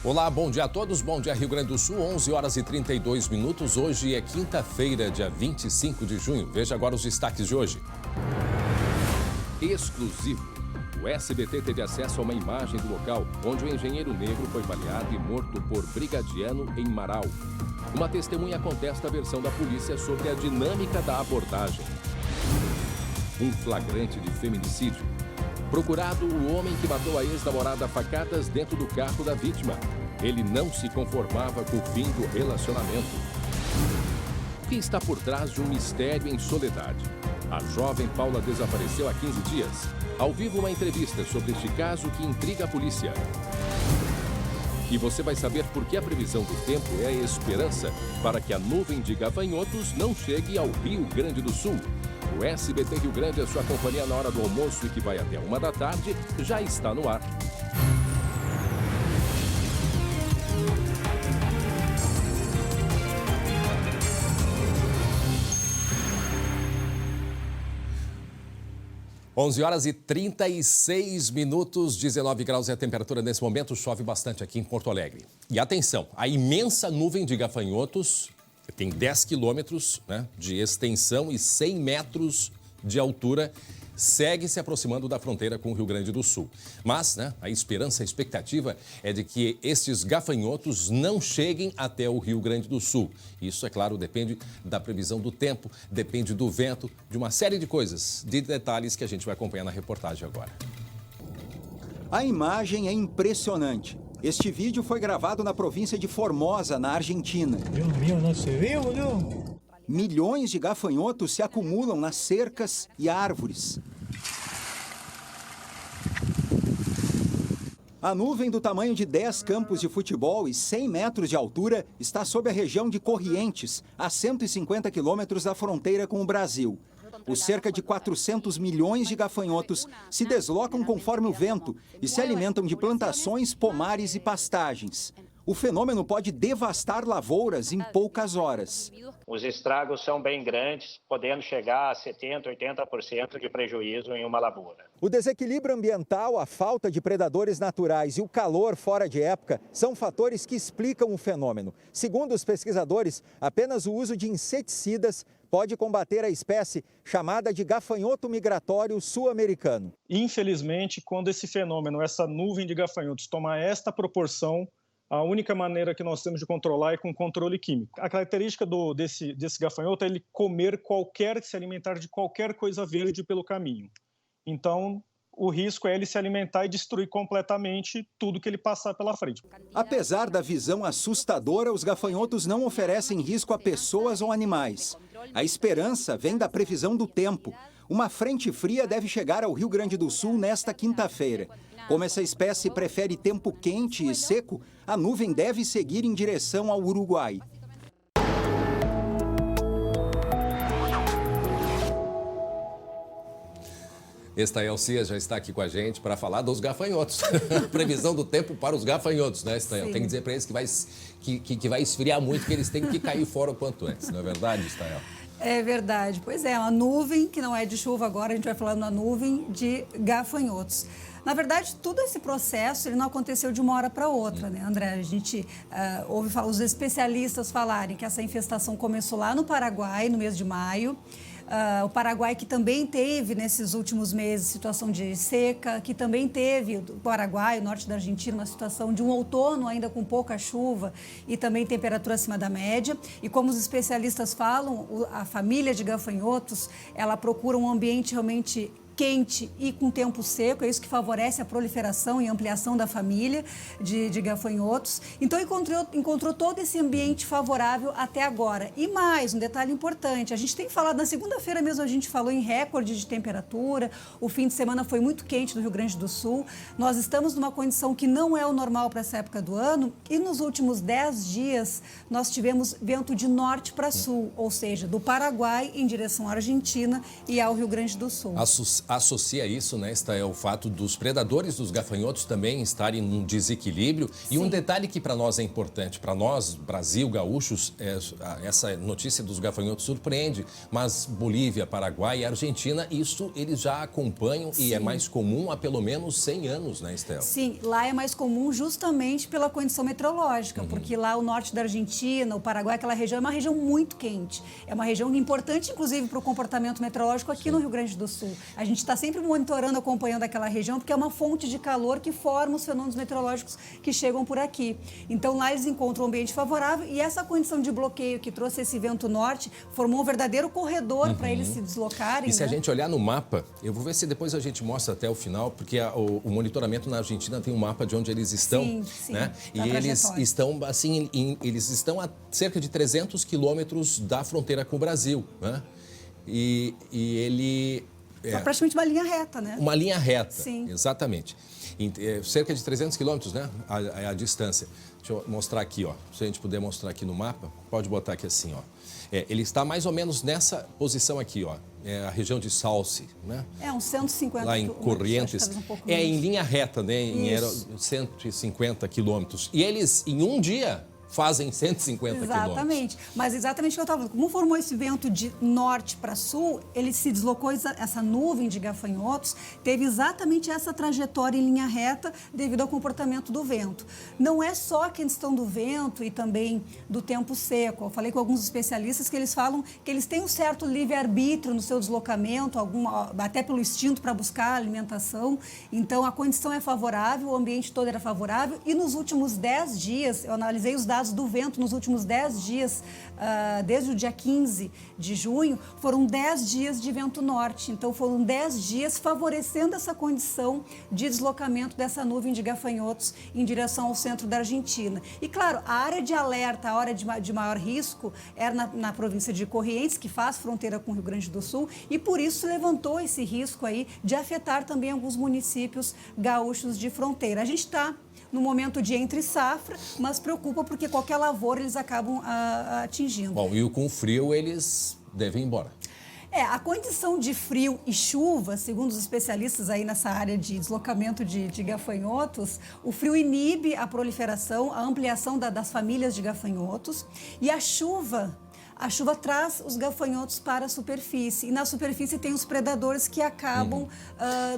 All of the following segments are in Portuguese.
Olá, bom dia a todos. Bom dia, Rio Grande do Sul, 11 horas e 32 minutos. Hoje é quinta-feira, dia 25 de junho. Veja agora os destaques de hoje. Exclusivo. O SBT teve acesso a uma imagem do local onde o engenheiro negro foi baleado e morto por brigadiano em Marau. Uma testemunha contesta a versão da polícia sobre a dinâmica da abordagem. Um flagrante de feminicídio. Procurado o homem que matou a ex-namorada a facadas dentro do carro da vítima. Ele não se conformava com o fim do relacionamento. O que está por trás de um mistério em Soledade? A jovem Paula desapareceu há 15 dias. Ao vivo, uma entrevista sobre este caso que intriga a polícia. E você vai saber por que a previsão do tempo é a esperança para que a nuvem de gafanhotos não chegue ao Rio Grande do Sul. O SBT Rio Grande, a sua companhia na hora do almoço e que vai até 1 da tarde, já está no ar. Onze horas e 36 minutos, 19 graus é a temperatura nesse momento. Chove bastante aqui em Porto Alegre. E atenção, a imensa nuvem de gafanhotos tem 10 quilômetros, de extensão e 100 metros de altura, segue se aproximando da fronteira com o Rio Grande do Sul. Mas a esperança, a expectativa é de que estes gafanhotos não cheguem até o Rio Grande do Sul. Isso, é claro, depende da previsão do tempo, depende do vento, de uma série de coisas, de detalhes que a gente vai acompanhar na reportagem agora. A imagem é impressionante. Este vídeo foi gravado na província de Formosa, na Argentina. Deus meu, não se viu, não? Milhões de gafanhotos se acumulam nas cercas e árvores. A nuvem do tamanho de 10 campos de futebol e 100 metros de altura está sobre a região de Corrientes, a 150 quilômetros da fronteira com o Brasil. Os cerca de 400 milhões de gafanhotos se deslocam conforme o vento e se alimentam de plantações, pomares e pastagens. O fenômeno pode devastar lavouras em poucas horas. Os estragos são bem grandes, podendo chegar a 70%, 80% de prejuízo em uma lavoura. O desequilíbrio ambiental, a falta de predadores naturais e o calor fora de época são fatores que explicam o fenômeno. Segundo os pesquisadores, apenas o uso de inseticidas pode combater a espécie chamada de gafanhoto migratório sul-americano. Infelizmente, quando esse fenômeno, essa nuvem de gafanhotos toma esta proporção, a única maneira que nós temos de controlar é com controle químico. A característica desse gafanhoto é ele se alimentar de qualquer coisa verde pelo caminho. Então, o risco é ele se alimentar e destruir completamente tudo que ele passar pela frente. Apesar da visão assustadora, os gafanhotos não oferecem risco a pessoas ou animais. A esperança vem da previsão do tempo. Uma frente fria deve chegar ao Rio Grande do Sul nesta quinta-feira. Como essa espécie prefere tempo quente e seco, a nuvem deve seguir em direção ao Uruguai. Estael Cia já está aqui com a gente para falar dos gafanhotos. Previsão do tempo para os gafanhotos, né, Estael? Tem que dizer para eles que vai esfriar muito, que eles têm que cair fora o quanto antes. Não é verdade, Estael? É verdade. Pois é, uma nuvem, que não é de chuva agora, a gente vai falando na nuvem de gafanhotos. Na verdade, todo esse processo ele não aconteceu de uma hora para outra, né, André? A gente ouve os especialistas falarem que essa infestação começou lá no Paraguai, no mês de maio. O Paraguai, que também teve, nesses últimos meses, situação de seca, que também teve, o Paraguai, o norte da Argentina, uma situação de um outono ainda com pouca chuva e também temperatura acima da média. E como os especialistas falam, a família de gafanhotos, ela procura um ambiente realmente quente e com tempo seco, é isso que favorece a proliferação e ampliação da família de gafanhotos. Então, encontrou todo esse ambiente favorável até agora. E mais, um detalhe importante, a gente tem falado, na segunda-feira mesmo a gente falou em recorde de temperatura, o fim de semana foi muito quente no Rio Grande do Sul, nós estamos numa condição que não é o normal para essa época do ano e nos últimos 10 dias nós tivemos vento de norte para sul, ou seja, do Paraguai em direção à Argentina e ao Rio Grande do Sul. associa isso, né, é o fato dos predadores dos gafanhotos também estarem num desequilíbrio. Sim. E um detalhe que para nós é importante, para nós, Brasil, gaúchos, essa notícia dos gafanhotos surpreende, mas Bolívia, Paraguai e Argentina, isso eles já acompanham. Sim. E é mais comum há pelo menos 100 anos, né, Estela? Sim, lá é mais comum justamente pela condição meteorológica, porque lá o norte da Argentina, o Paraguai, aquela região é uma região muito quente. É uma região importante, inclusive, para o comportamento meteorológico aqui no Rio Grande do Sul. A gente está sempre monitorando, acompanhando aquela região, porque é uma fonte de calor que forma os fenômenos meteorológicos que chegam por aqui. Então, lá eles encontram um ambiente favorável e essa condição de bloqueio que trouxe esse vento norte formou um verdadeiro corredor para eles se deslocarem. E se a gente olhar no mapa, eu vou ver se depois a gente mostra até o final, porque o monitoramento na Argentina tem um mapa de onde eles estão, né? E eles estão, assim, eles estão a cerca de 300 quilômetros da fronteira com o Brasil, né? E ele... É praticamente uma linha reta, né? Uma linha reta, sim. Exatamente. Cerca de 300 quilômetros, né? A distância. Deixa eu mostrar aqui, ó. Se a gente puder mostrar aqui no mapa, pode botar aqui assim, ó. Ele está mais ou menos nessa posição aqui, ó. É a região de Salce, né? Uns 150 lá em Corrientes. Em linha reta, né? Em 150 quilômetros. E eles, em um dia, fazem 150 quilômetros. Exatamente. Mas exatamente o que eu estava falando. Como formou esse vento de norte para sul, ele se deslocou, essa nuvem de gafanhotos teve exatamente essa trajetória em linha reta devido ao comportamento do vento. Não é só a questão do vento e também do tempo seco. Eu falei com alguns especialistas que eles falam que eles têm um certo livre-arbítrio no seu deslocamento, até pelo instinto para buscar alimentação. Então, a condição é favorável, o ambiente todo era favorável. E nos últimos 10 dias, eu analisei os dados do vento nos últimos 10 dias, desde o dia 15 de junho, foram 10 dias de vento norte. Então, foram 10 dias favorecendo essa condição de deslocamento dessa nuvem de gafanhotos em direção ao centro da Argentina. E, claro, a área de alerta, a área de maior risco, era na província de Corrientes, que faz fronteira com o Rio Grande do Sul, e por isso levantou esse risco aí de afetar também alguns municípios gaúchos de fronteira. A gente está no momento de entre safra, mas preocupa porque qualquer lavoura eles acabam atingindo. Bom, e com o frio eles devem ir embora. A condição de frio e chuva, segundo os especialistas aí nessa área de deslocamento de gafanhotos, o frio inibe a proliferação, a ampliação das famílias de gafanhotos, e a chuva traz os gafanhotos para a superfície. E na superfície tem os predadores que acabam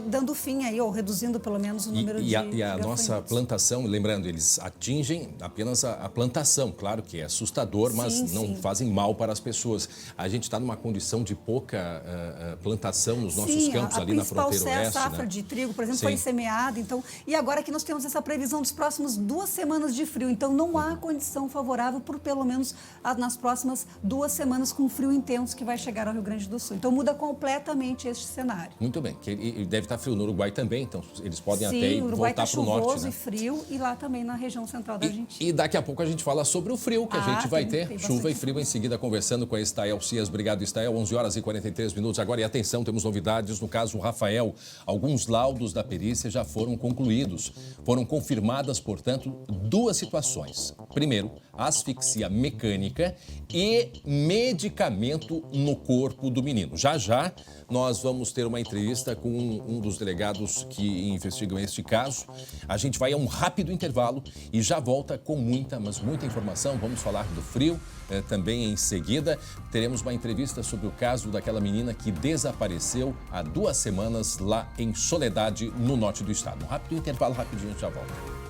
dando fim aí, ou reduzindo pelo menos o número de gafanhotos. E a nossa plantação, lembrando, eles atingem apenas a plantação. Claro que é assustador, mas não fazem mal para as pessoas. A gente está numa condição de pouca plantação nos nossos campos ali na fronteira oeste. A safra de trigo, por exemplo, foi semeada. Então, e agora que nós temos essa previsão dos próximos 2 semanas de frio. Então, não há condição favorável por pelo menos nas próximas 2 semanas com frio intenso que vai chegar ao Rio Grande do Sul. Então, muda completamente este cenário. Muito bem. E deve estar frio no Uruguai também, então eles podem até ir voltar para o norte. Sim, o Uruguai está chuvoso e frio, e lá também na região central da Argentina. E daqui a pouco a gente fala sobre o frio, que a gente vai ter. Chuva e frio em seguida, conversando com a Estael Cias. Obrigado, Estael. 11 horas e 43 minutos. Agora, e atenção, temos novidades no caso Rafael. Alguns laudos da perícia já foram concluídos. Foram confirmadas, portanto, 2 situações. Primeiro, asfixia mecânica e medicamento no corpo do menino. Já já nós vamos ter uma entrevista com um dos delegados que investigam este caso. A gente vai a um rápido intervalo e já volta com muita informação. Vamos falar do frio também em seguida. Teremos uma entrevista sobre o caso daquela menina que desapareceu há 2 semanas lá em Soledade, no norte do estado. Um rápido intervalo, rapidinho, já volta.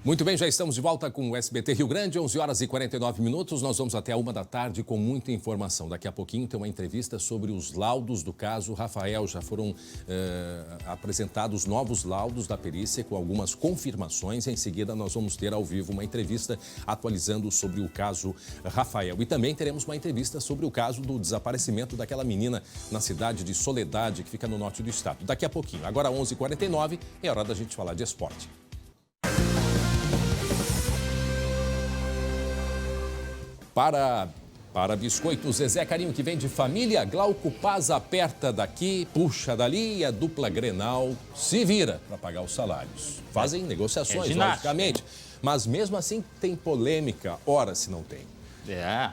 Muito bem, já estamos de volta com o SBT Rio Grande, 11 horas e 49 minutos. Nós vamos até 1 da tarde com muita informação. Daqui a pouquinho tem uma entrevista sobre os laudos do caso Rafael. Já foram apresentados novos laudos da perícia com algumas confirmações. Em seguida, nós vamos ter ao vivo uma entrevista atualizando sobre o caso Rafael. E também teremos uma entrevista sobre o caso do desaparecimento daquela menina na cidade de Soledade, que fica no norte do estado. Daqui a pouquinho. Agora, 11h49, é hora da gente falar de esporte. Para biscoitos Zezé Carinho, que vem de família, Glauco Paz aperta daqui, puxa dali e a dupla Grenal se vira para pagar os salários. Fazem negociações, logicamente, mas mesmo assim tem polêmica, ora se não tem.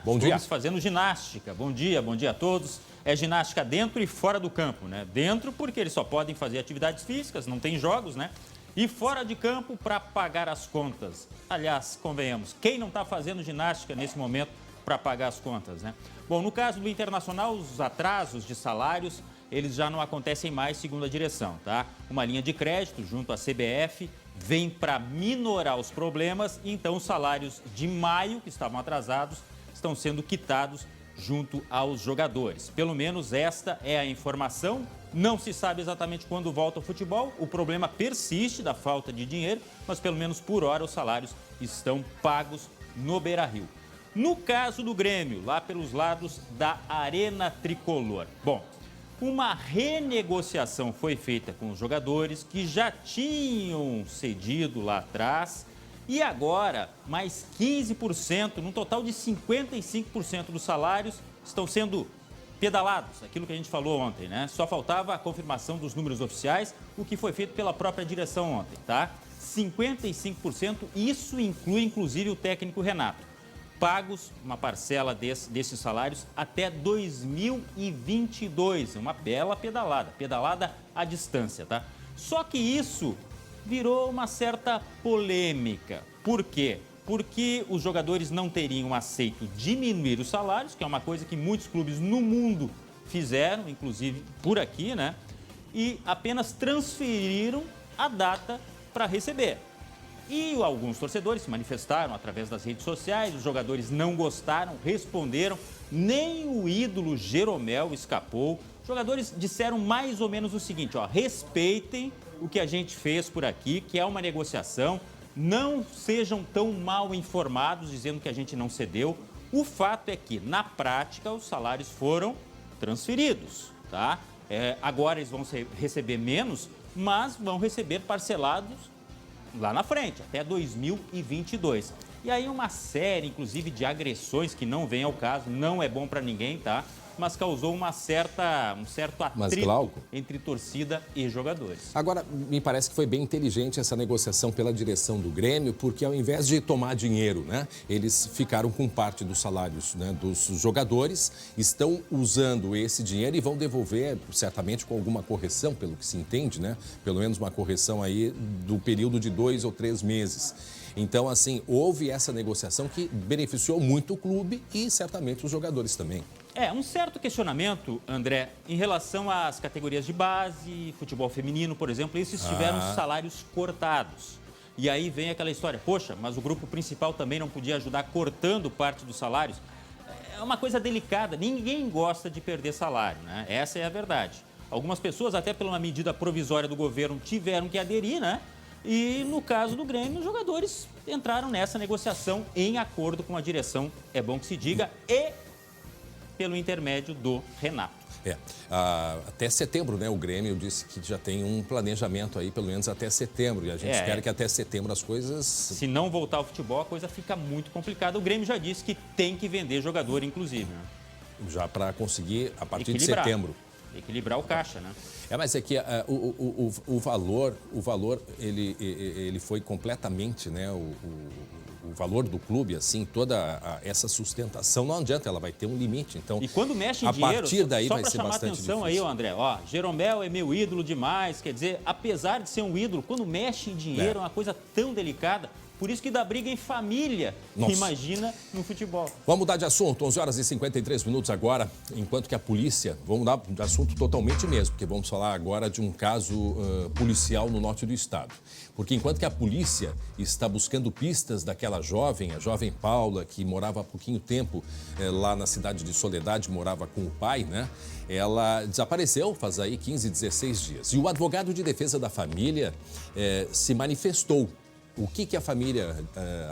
Bom dia. Fazendo ginástica. Bom dia a todos. É ginástica dentro e fora do campo, né? Dentro porque eles só podem fazer atividades físicas, não tem jogos, né? E fora de campo para pagar as contas. Aliás, convenhamos, quem não está fazendo ginástica nesse momento para pagar as contas, né? Bom, no caso do Internacional, os atrasos de salários, eles já não acontecem mais, segundo a direção, tá? Uma linha de crédito junto à CBF vem para minorar os problemas, então os salários de maio, que estavam atrasados, estão sendo quitados junto aos jogadores. Pelo menos esta é a informação. Não se sabe exatamente quando volta o futebol. O problema persiste da falta de dinheiro, mas pelo menos por hora os salários estão pagos no Beira-Rio. No caso do Grêmio, lá pelos lados da Arena Tricolor. Bom, uma renegociação foi feita com os jogadores que já tinham cedido lá atrás e agora mais 15%, num total de 55% dos salários estão sendo pedalados, aquilo que a gente falou ontem, né? Só faltava a confirmação dos números oficiais, o que foi feito pela própria direção ontem, tá? 55%, isso inclui inclusive o técnico Renato. Pagos uma parcela desses salários até 2022, uma bela pedalada à distância, tá? Só que isso virou uma certa polêmica. Por quê? Porque os jogadores não teriam aceito diminuir os salários, que é uma coisa que muitos clubes no mundo fizeram, inclusive por aqui, né? E apenas transferiram a data para receber. E alguns torcedores se manifestaram através das redes sociais, os jogadores não gostaram, responderam, nem o ídolo Jeromel escapou. Os jogadores disseram mais ou menos o seguinte, ó, respeitem o que a gente fez por aqui, que é uma negociação, não sejam tão mal informados dizendo que a gente não cedeu. O fato é que, na prática, os salários foram transferidos, tá? Agora eles vão receber menos, mas vão receber parcelados lá na frente, até 2022. E aí uma série, inclusive, de agressões que não vem ao caso, não é bom para ninguém, tá? Mas causou um certo atrito entre torcida e jogadores. Agora, me parece que foi bem inteligente essa negociação pela direção do Grêmio, porque ao invés de tomar dinheiro, né, eles ficaram com parte dos salários, né, dos jogadores, estão usando esse dinheiro e vão devolver, certamente com alguma correção, pelo que se entende, né? Pelo menos uma correção aí do período de 2 ou 3 meses. Então, assim, houve essa negociação que beneficiou muito o clube e certamente os jogadores também. Um certo questionamento, André, em relação às categorias de base, futebol feminino, por exemplo, esses tiveram salários cortados. E aí vem aquela história, poxa, mas o grupo principal também não podia ajudar cortando parte dos salários. É uma coisa delicada, ninguém gosta de perder salário, né? Essa é a verdade. Algumas pessoas, até pela medida provisória do governo, tiveram que aderir, né? E no caso do Grêmio, os jogadores entraram nessa negociação em acordo com a direção, é bom que se diga, e pelo intermédio do Renato. Até setembro, né? O Grêmio disse que já tem um planejamento aí, pelo menos até setembro. E a gente espera que até setembro as coisas... Se não voltar ao futebol, a coisa fica muito complicada. O Grêmio já disse que tem que vender jogador, inclusive. Né? Já para conseguir, a partir de setembro. Equilibrar o caixa, né? Mas é que o valor ele foi completamente, né? O valor do clube, assim, toda essa sustentação, não adianta, ela vai ter um limite. Então, e quando mexe em dinheiro, a partir daí só vai para ser chamar bastante atenção difícil. aí, André, ó, Jeromel é meu ídolo demais, quer dizer, apesar de ser um ídolo, quando mexe em dinheiro é uma coisa tão delicada, por isso que dá briga em família, imagina no futebol. Vamos mudar de assunto, 11 horas e 53 minutos agora, enquanto que a polícia, vamos mudar de assunto totalmente mesmo, porque vamos falar agora de um caso policial no norte do estado. Porque enquanto que a polícia está buscando pistas daquela jovem, a jovem Paula, que morava há pouquinho tempo lá na cidade de Soledade, morava com o pai, né? Ela desapareceu faz aí 15, 16 dias. E o advogado de defesa da família se manifestou. O que a família,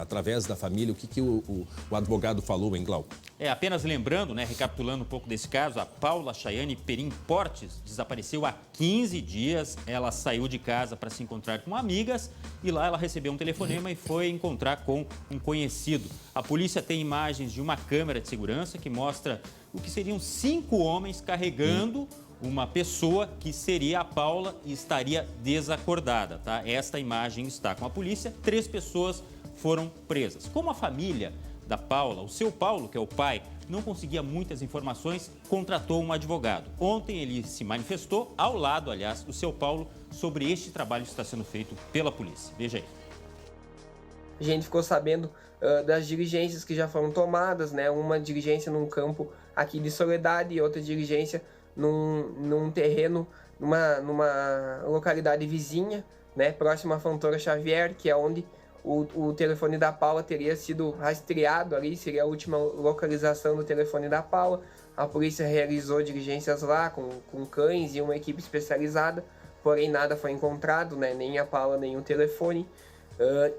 através da família, o que o advogado falou, hein, Glauco? Apenas lembrando, né, recapitulando um pouco desse caso, a Paula Chayane Perim Portes desapareceu há 15 dias. Ela saiu de casa para se encontrar com amigas e lá ela recebeu um telefonema e foi encontrar com um conhecido. A polícia tem imagens de uma câmera de segurança que mostra o que seriam 5 homens carregando uma pessoa que seria a Paula e estaria desacordada, tá? Esta imagem está com a polícia, 3 pessoas foram presas. Como a família da Paula, o seu Paulo, que é o pai, não conseguia muitas informações, contratou um advogado. Ontem ele se manifestou, ao lado, aliás, do seu Paulo, sobre este trabalho que está sendo feito pela polícia. Veja aí. A gente ficou sabendo das diligências que já foram tomadas, né? Uma diligência num campo aqui de Soledade e outra diligência num terreno, numa localidade vizinha, né? Próxima à Fontoura Xavier, que é onde o telefone da Paula teria sido rastreado ali, seria a última localização do telefone da Paula. A polícia realizou diligências lá com cães e uma equipe especializada, porém nada foi encontrado, né? Nem a Paula, nem o telefone.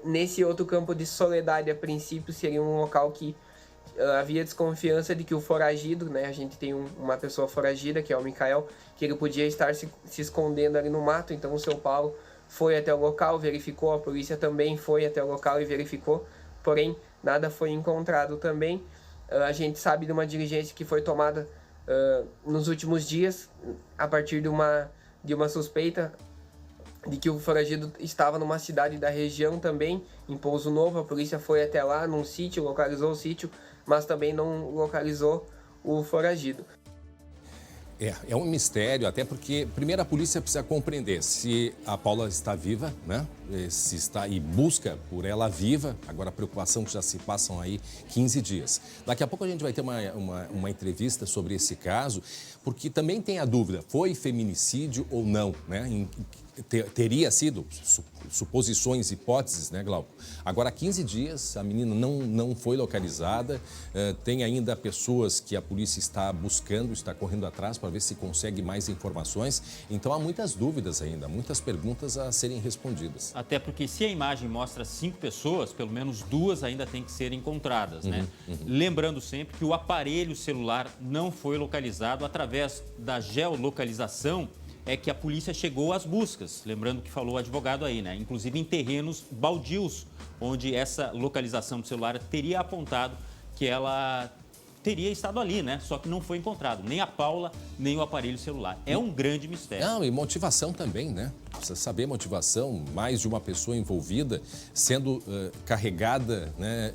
Nesse outro campo de Soledade, a princípio, seria um local que havia desconfiança de que o foragido, né? A gente tem uma pessoa foragida, que é o Micael, que ele podia estar se escondendo ali no mato, então o seu Paulo foi até o local, verificou, a polícia também foi até o local e verificou, porém nada foi encontrado também. A gente sabe de uma diligência que foi tomada nos últimos dias, a partir de uma suspeita de que o foragido estava numa cidade da região também, em Pouso Novo. A polícia foi até lá, num sítio, localizou o sítio, mas também não localizou o foragido. É um mistério, até porque, primeiro, a polícia precisa compreender se a Paula está viva, né? Se está e busca por ela viva. Agora, a preocupação que já se passam aí 15 dias. Daqui a pouco a gente vai ter uma entrevista sobre esse caso, porque também tem a dúvida, foi feminicídio ou não, né? Teria sido, suposições, hipóteses, né, Glauco? Agora, há 15 dias, a menina não foi localizada. Tem ainda pessoas que a polícia está buscando, está correndo atrás para ver se consegue mais informações. Então, há muitas dúvidas ainda, muitas perguntas a serem respondidas. Até porque se a imagem mostra 5 pessoas, pelo menos 2 ainda têm que ser encontradas, né? Lembrando sempre que o aparelho celular não foi localizado. Através da geolocalização é que a polícia chegou às buscas. Lembrando que falou o advogado aí, né? Inclusive em terrenos baldios, onde essa localização do celular teria apontado que ela teria estado ali, né? Só que não foi encontrado nem a Paula, nem o aparelho celular. É um grande mistério. Não, e motivação também, né? Precisa saber motivação, mais de uma pessoa envolvida, sendo carregada, né,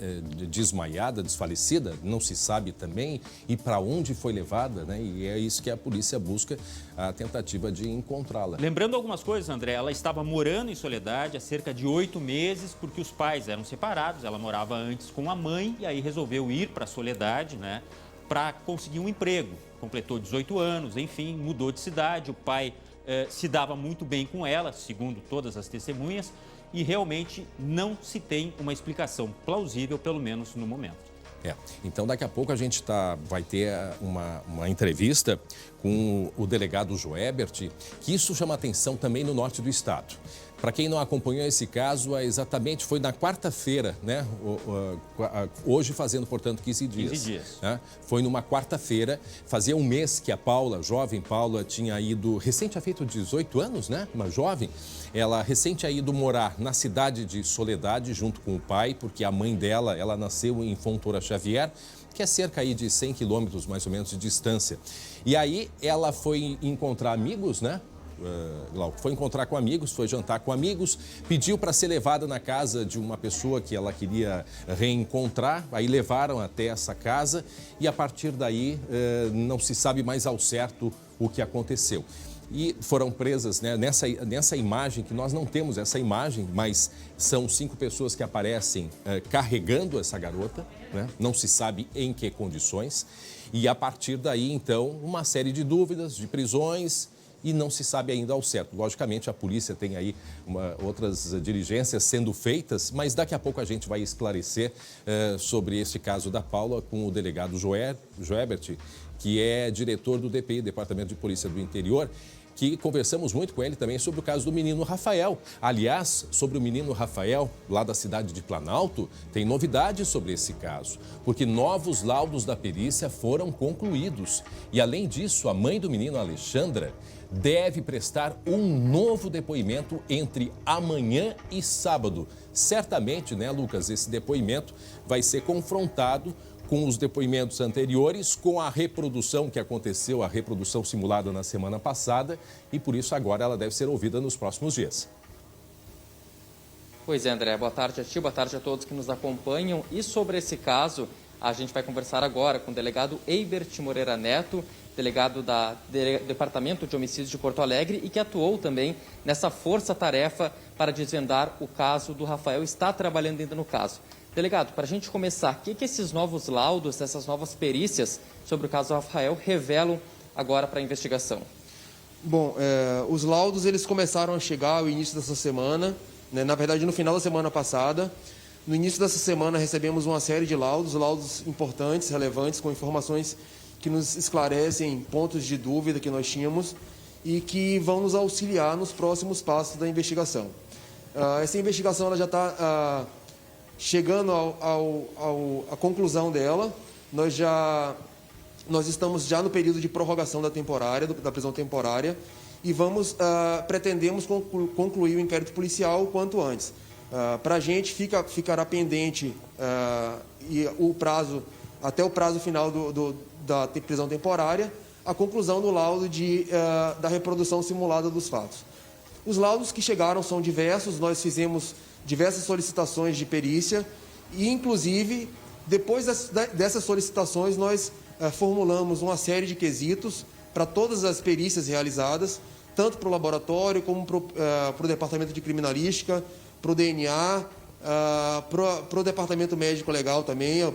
desmaiada, desfalecida, não se sabe também, e para onde foi levada, né? E é isso que a polícia busca, a tentativa de encontrá-la. Lembrando algumas coisas, André, ela estava morando em Soledade há cerca de 8 meses, porque os pais eram separados, ela morava antes com a mãe, e aí resolveu ir para Soledade, né, para conseguir um emprego. Completou 18 anos, enfim, mudou de cidade, o pai se dava muito bem com ela, segundo todas as testemunhas, e realmente não se tem uma explicação plausível, pelo menos no momento. Então daqui a pouco a gente vai ter uma entrevista com o delegado Joebert, que isso chama atenção também no norte do estado. Para quem não acompanhou esse caso, exatamente foi na quarta-feira, né? Hoje fazendo, portanto, 15 dias. 15 dias. Né? Foi numa quarta-feira, fazia um mês que a Paula, jovem Paula, tinha ido, recém tinha feito 18 anos, né? Uma jovem, ela recém tinha ido morar na cidade de Soledade junto com o pai, porque a mãe dela, ela nasceu em Fontoura Xavier, que é cerca aí de 100 quilômetros, mais ou menos, de distância. E aí ela foi encontrar amigos, né? Foi encontrar com amigos, foi jantar com amigos, pediu para ser levada na casa de uma pessoa que ela queria reencontrar, aí levaram até essa casa e a partir daí não se sabe mais ao certo o que aconteceu. E foram presas, né, nessa imagem, que nós não temos essa imagem, mas são 5 pessoas que aparecem carregando essa garota, né? Não se sabe em que condições. E a partir daí, então, uma série de dúvidas, de prisões, e não se sabe ainda ao certo. Logicamente, a polícia tem aí outras diligências sendo feitas, mas daqui a pouco a gente vai esclarecer sobre esse caso da Paula com o delegado Joebert, que é diretor do DPI, Departamento de Polícia do Interior, que conversamos muito com ele também sobre o caso do menino Rafael. Aliás, sobre o menino Rafael, lá da cidade de Planalto, tem novidades sobre esse caso, porque novos laudos da perícia foram concluídos. E, além disso, a mãe do menino, Alexandra, deve prestar um novo depoimento entre amanhã e sábado. Certamente, né, Lucas, esse depoimento vai ser confrontado com os depoimentos anteriores, com a reprodução que aconteceu, a reprodução simulada na semana passada, e por isso agora ela deve ser ouvida nos próximos dias. Pois é, André, boa tarde a ti, boa tarde a todos que nos acompanham. E sobre esse caso, a gente vai conversar agora com o delegado Eibert Moreira Neto, delegado do Departamento de Homicídios de Porto Alegre e que atuou também nessa força-tarefa para desvendar o caso do Rafael, está trabalhando ainda no caso. Delegado, para a gente começar, o que esses novos laudos, essas novas perícias sobre o caso do Rafael revelam agora para a investigação? Bom, os laudos eles começaram a chegar ao início dessa semana, né, na verdade no final da semana passada. No início dessa semana recebemos uma série de laudos importantes, relevantes, com informações que nos esclarecem pontos de dúvida que nós tínhamos e que vão nos auxiliar nos próximos passos da investigação. Essa investigação ela já está chegando à conclusão dela. Nós estamos já no período de prorrogação da prisão temporária e pretendemos concluir o inquérito policial o quanto antes. Para a gente ficará pendente até o prazo final da prisão temporária, a conclusão do laudo da reprodução simulada dos fatos. Os laudos que chegaram são diversos, nós fizemos diversas solicitações de perícia e, inclusive, depois dessas solicitações, nós formulamos uma série de quesitos para todas as perícias realizadas, tanto para o laboratório como para o departamento de criminalística, para o DNA, para o departamento médico legal também, o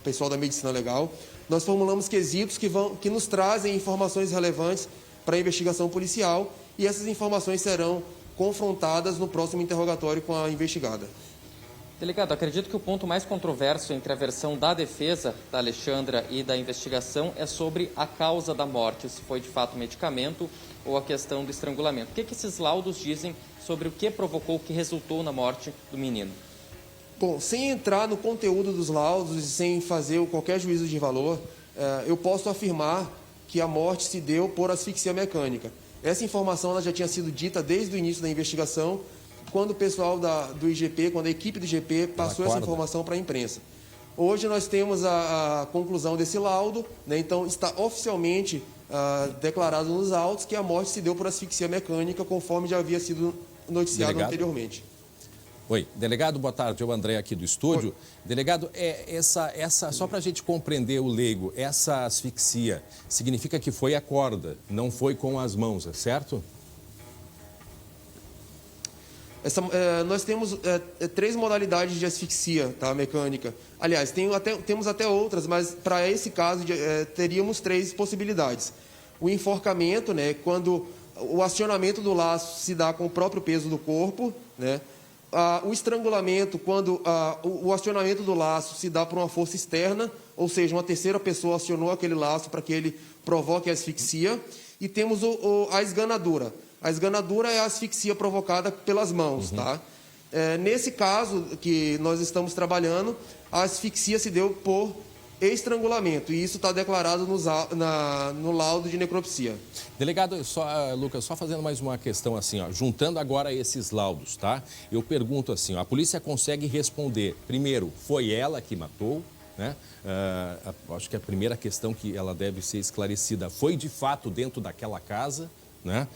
pessoal da medicina legal. Nós formulamos quesitos que nos trazem informações relevantes para a investigação policial e essas informações serão confrontadas no próximo interrogatório com a investigada. Delegado, acredito que o ponto mais controverso entre a versão da defesa, da Alexandra, e da investigação é sobre a causa da morte, se foi de fato medicamento ou a questão do estrangulamento. O que esses laudos dizem sobre o que provocou, o que resultou na morte do menino? Bom, sem entrar no conteúdo dos laudos e sem fazer qualquer juízo de valor, eu posso afirmar que a morte se deu por asfixia mecânica. Essa informação ela já tinha sido dita desde o início da investigação, quando o pessoal do IGP, quando a equipe do IGP passou essa informação para a imprensa. Hoje nós temos a conclusão desse laudo, né? Então está oficialmente declarado nos autos que a morte se deu por asfixia mecânica, conforme já havia sido noticiado anteriormente. Oi, delegado, boa tarde, é o André aqui do estúdio. Oi. Delegado, só para a gente compreender o leigo, essa asfixia significa que foi a corda, não foi com as mãos, é certo? Nós temos 3 modalidades de asfixia, tá, mecânica. Aliás, temos até outras, mas para esse caso teríamos 3 possibilidades. O enforcamento, né, quando o acionamento do laço se dá com o próprio peso do corpo, né? O estrangulamento, quando o acionamento do laço se dá por uma força externa, ou seja, uma terceira pessoa acionou aquele laço para que ele provoque a asfixia. E temos a esganadura. A esganadura é a asfixia provocada pelas mãos, tá? Nesse caso que nós estamos trabalhando, a asfixia se deu por estrangulamento, e isso está declarado no laudo de necropsia. Delegado, Lucas, só fazendo mais uma questão assim, ó, juntando agora esses laudos, tá? Eu pergunto assim, ó, a polícia consegue responder, primeiro, foi ela que matou, né? Acho que a primeira questão que ela deve ser esclarecida, foi de fato dentro daquela casa, né?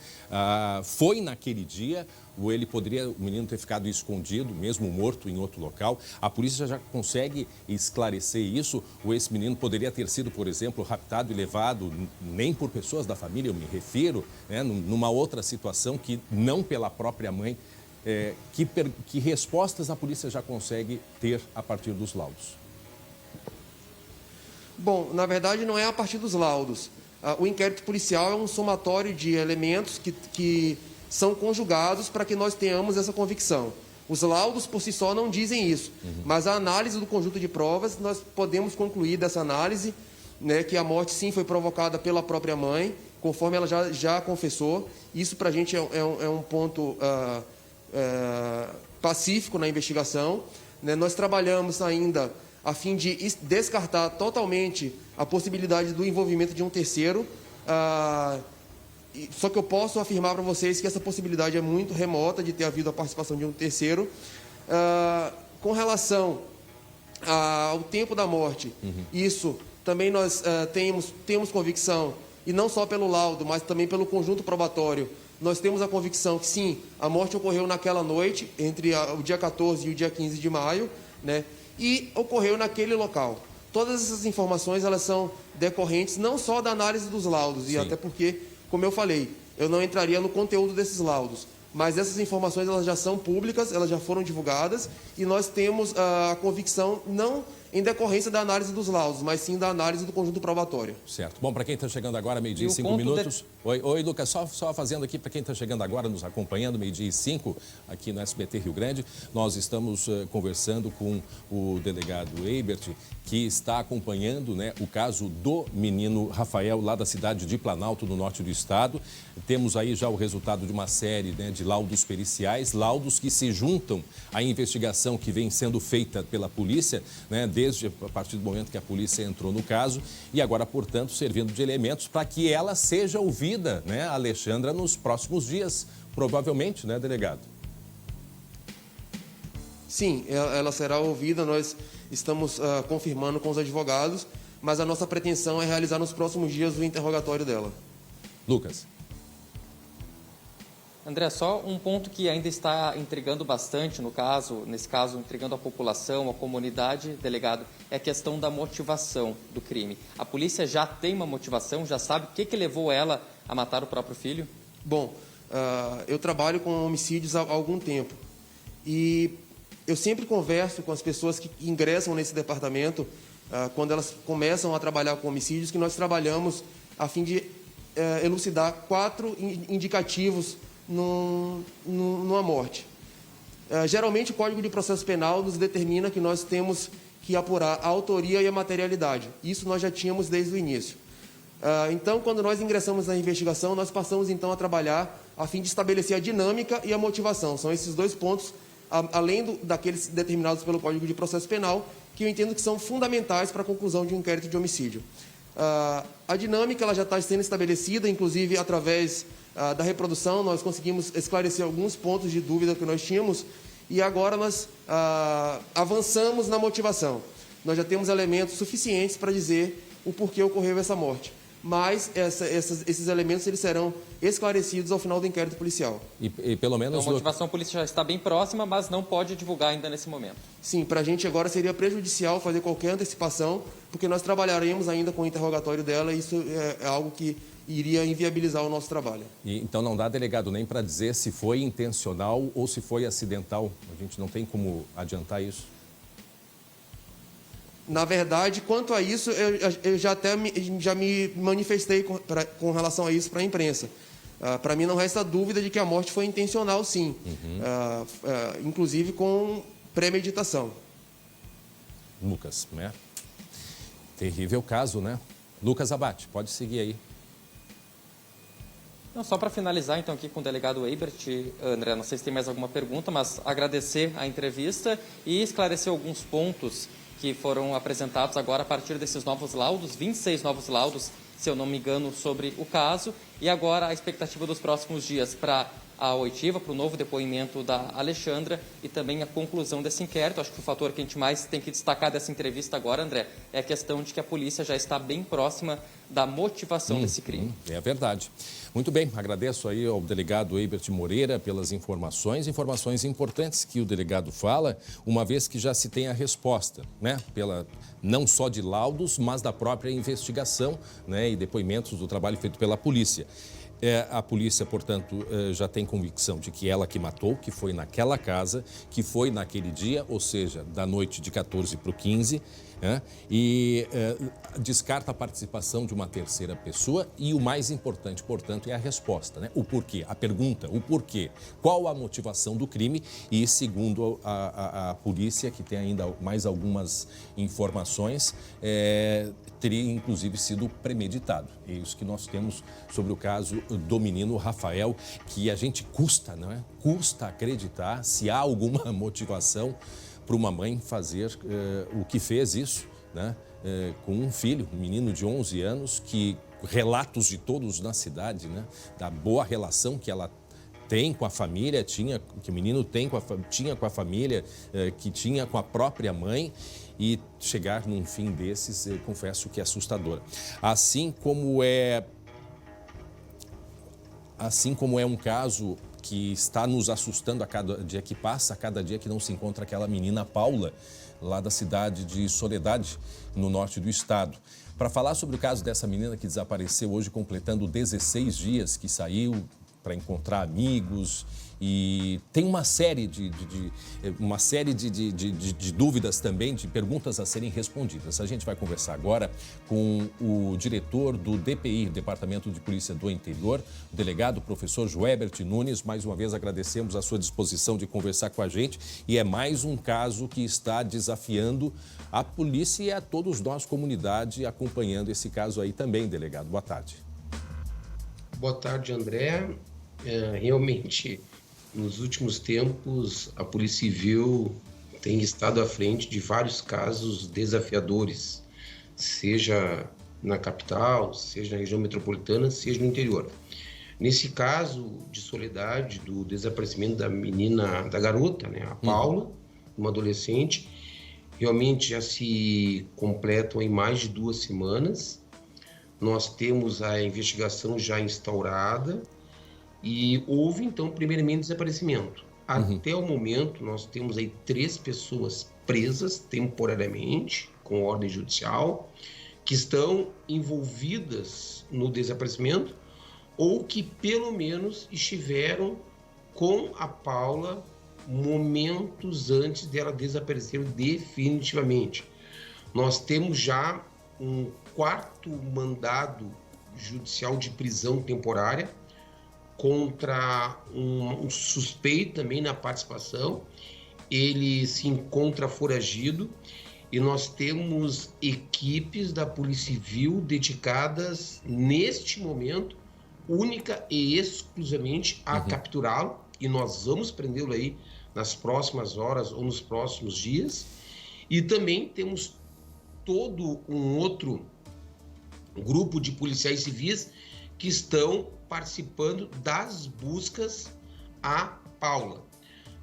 Foi naquele dia, ou o menino ter ficado escondido, mesmo morto em outro local. A polícia já consegue esclarecer isso, ou esse menino poderia ter sido, por exemplo, raptado e levado, nem por pessoas da família, eu me refiro, né, numa outra situação que não pela própria mãe. Que respostas a polícia já consegue ter a partir dos laudos? Bom, na verdade não é a partir dos laudos. O inquérito policial é um somatório de elementos que são conjugados para que nós tenhamos essa convicção. Os laudos por si só não dizem isso, mas a análise do conjunto de provas, nós podemos concluir dessa análise, né, que a morte sim foi provocada pela própria mãe, conforme ela já confessou. Isso para a gente é um ponto pacífico na investigação, né? Nós trabalhamos ainda a fim de descartar totalmente a possibilidade do envolvimento de um terceiro. Só que eu posso afirmar para vocês que essa possibilidade é muito remota de ter havido a participação de um terceiro. Com relação ao tempo da morte, isso também nós temos convicção, e não só pelo laudo, mas também pelo conjunto probatório, Nós temos a convicção que, sim, a morte ocorreu naquela noite, entre o dia 14 e o dia 15 de maio, né? E ocorreu naquele local. Todas essas informações, elas são decorrentes não só da análise dos laudos, e até porque, como eu falei, eu não entraria no conteúdo desses laudos, mas essas informações, elas já são públicas, elas já foram divulgadas, e nós temos a convicção não em decorrência da análise dos laudos, mas sim da análise do conjunto probatório. Certo. Bom, para quem está chegando agora, 12:05. Oi, Lucas, só fazendo aqui para quem está chegando agora, nos acompanhando, 12:05, aqui no SBT Rio Grande, nós estamos conversando com o delegado Eibert, que está acompanhando, né, o caso do menino Rafael, lá da cidade de Planalto, no norte do estado. Temos aí já o resultado de uma série, né, de laudos periciais, laudos que se juntam à investigação que vem sendo feita pela polícia, né, desde a partir do momento que a polícia entrou no caso, e agora, portanto, servindo de elementos para que ela seja ouvida, né, a Alexandra, nos próximos dias, provavelmente, né, delegado? Sim, ela será ouvida, nós estamos confirmando com os advogados, mas a nossa pretensão é realizar nos próximos dias o interrogatório dela. Lucas. André, só um ponto que ainda está intrigando bastante nesse caso, intrigando a população, a comunidade, delegado, é a questão da motivação do crime. A polícia já tem uma motivação, já sabe o que levou ela a matar o próprio filho? Bom, eu trabalho com homicídios há algum tempo e eu sempre converso com as pessoas que ingressam nesse departamento, quando elas começam a trabalhar com homicídios, que nós trabalhamos a fim de elucidar 4 indicativos numa morte. Geralmente, o Código de Processo Penal nos determina que nós temos que apurar a autoria e a materialidade. Isso nós já tínhamos desde o início. Então, quando nós ingressamos na investigação, nós passamos então a trabalhar a fim de estabelecer a dinâmica e a motivação. São esses 2 pontos, além daqueles determinados pelo Código de Processo Penal, que eu entendo que são fundamentais para a conclusão de um inquérito de homicídio. A dinâmica ela já está sendo estabelecida, inclusive através da reprodução, nós conseguimos esclarecer alguns pontos de dúvida que nós tínhamos e agora nós avançamos na motivação. Nós já temos elementos suficientes para dizer o porquê ocorreu essa morte. Mas esses elementos eles serão esclarecidos ao final do inquérito policial. E pelo menos... Então, a motivação policial está bem próxima, mas não pode divulgar ainda nesse momento. Sim, para a gente agora seria prejudicial fazer qualquer antecipação, porque nós trabalharemos ainda com o interrogatório dela e isso é algo que iria inviabilizar o nosso trabalho. Então não dá, delegado, nem para dizer se foi intencional ou se foi acidental. A gente não tem como adiantar isso. Na verdade, quanto a isso, eu já me manifestei com relação a isso para a imprensa. Para mim não resta dúvida de que a morte foi intencional, sim. Inclusive com premeditação. Lucas, né? Terrível caso, né? Lucas Abate, pode seguir aí. Não, só para finalizar, então, aqui com o delegado Eibert, André, não sei se tem mais alguma pergunta, mas agradecer a entrevista e esclarecer alguns pontos que foram apresentados agora a partir desses novos laudos, 26 novos laudos, se eu não me engano, sobre o caso. E agora a expectativa dos próximos dias para a oitiva, para o novo depoimento da Alexandra e também a conclusão desse inquérito. Acho que o fator que a gente mais tem que destacar dessa entrevista agora, André, é a questão de que a polícia já está bem próxima da motivação desse crime. É verdade. Muito bem, agradeço aí ao delegado Eibert Moreira pelas informações importantes que o delegado fala, uma vez que já se tem a resposta, né, não só de laudos, mas da própria investigação, né, e depoimentos do trabalho feito pela polícia. A polícia, portanto, já tem convicção de que ela que matou, que foi naquela casa, que foi naquele dia, ou seja, da noite de 14 para o 15, e descarta a participação de uma terceira pessoa e o mais importante, portanto, é a resposta, né? O porquê, a pergunta, o porquê, qual a motivação do crime e, segundo a polícia, que tem ainda mais algumas informações, teria inclusive sido premeditado. É isso que nós temos sobre o caso do menino Rafael, que a gente custa acreditar se há alguma motivação para uma mãe fazer o que fez isso, né, com um filho, um menino de 11 anos, que relatos de todos na cidade, né, da boa relação que ela tem com a família, que o menino tinha com a família, que tinha com a própria mãe, e chegar num fim desses, eu confesso que é assustador. Assim como é assim como é um caso que está nos assustando a cada dia que passa, a cada dia que não se encontra aquela menina Paula, lá da cidade de Soledade, no norte do estado. Para falar sobre o caso dessa menina que desapareceu hoje, completando 16 dias que saiu para encontrar amigos, e tem uma série de dúvidas também, de perguntas a serem respondidas. A gente vai conversar agora com o diretor do DPI, Departamento de Polícia do Interior, o delegado professor Joebert Nunes. Mais uma vez agradecemos a sua disposição de conversar com a gente, e é mais um caso que está desafiando a polícia e a todos nós, comunidade, acompanhando esse caso aí também, delegado. Boa tarde. Boa tarde, André. Realmente, nos últimos tempos, a Polícia Civil tem estado à frente de vários casos desafiadores, seja na capital, seja na região metropolitana, seja no interior. Nesse caso de Soledade, do desaparecimento da menina, da garota, né, a Paula, uma adolescente, realmente já se completam em mais de 2 semanas. Nós temos a investigação já instaurada e houve, então, primeiramente desaparecimento. Até o momento, nós temos aí 3 pessoas presas temporariamente, com ordem judicial, que estão envolvidas no desaparecimento ou que, pelo menos, estiveram com a Paula momentos antes dela desaparecer definitivamente. Nós temos já um 4º mandado judicial de prisão temporária contra um suspeito também na participação. Ele se encontra foragido e nós temos equipes da Polícia Civil dedicadas neste momento única e exclusivamente a capturá-lo, e nós vamos prendê-lo aí nas próximas horas ou nos próximos dias. E também temos todo um outro grupo de policiais civis que estão participando das buscas a Paula.